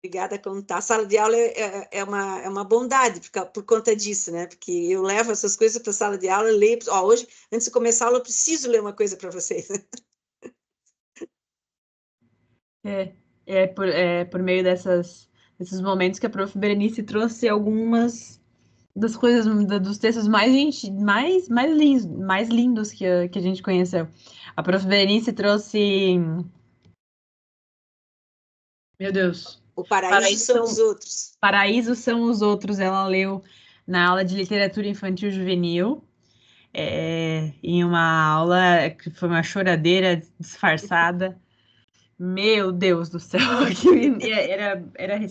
Obrigada a contar. A sala de aula é uma bondade por conta disso, né? Porque eu levo essas coisas para a sala de aula, leio. Hoje, antes de começar a aula, eu preciso ler uma coisa para vocês. Por meio desses momentos que a prof. Berenice trouxe algumas das coisas, dos textos mais lindos que a gente conheceu. A prof. Berenice trouxe... Meu Deus. O Paraíso são os outros. Paraíso são os outros. Ela leu na aula de literatura infantil juvenil, em uma aula que foi uma choradeira disfarçada. Meu Deus do céu,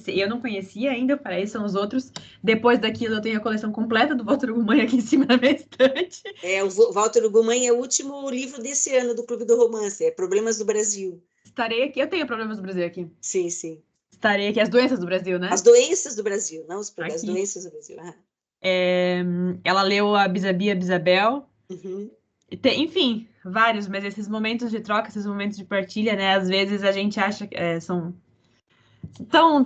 eu não conhecia ainda, para isso são os outros. Depois daquilo, eu tenho a coleção completa do Walter Ugumãe aqui em cima da minha estante. O Walter Ugumãe é o último livro desse ano do Clube do Romance, Problemas do Brasil. Estarei aqui, eu tenho Problemas do Brasil aqui. Sim, sim. Estarei aqui, as doenças do Brasil, né? As doenças do Brasil, não os problemas, as doenças do Brasil. Ela leu a Bisabia Bisabel. Uhum. Enfim, vários, mas esses momentos de troca, esses momentos de partilha, né? Às vezes a gente acha que são tão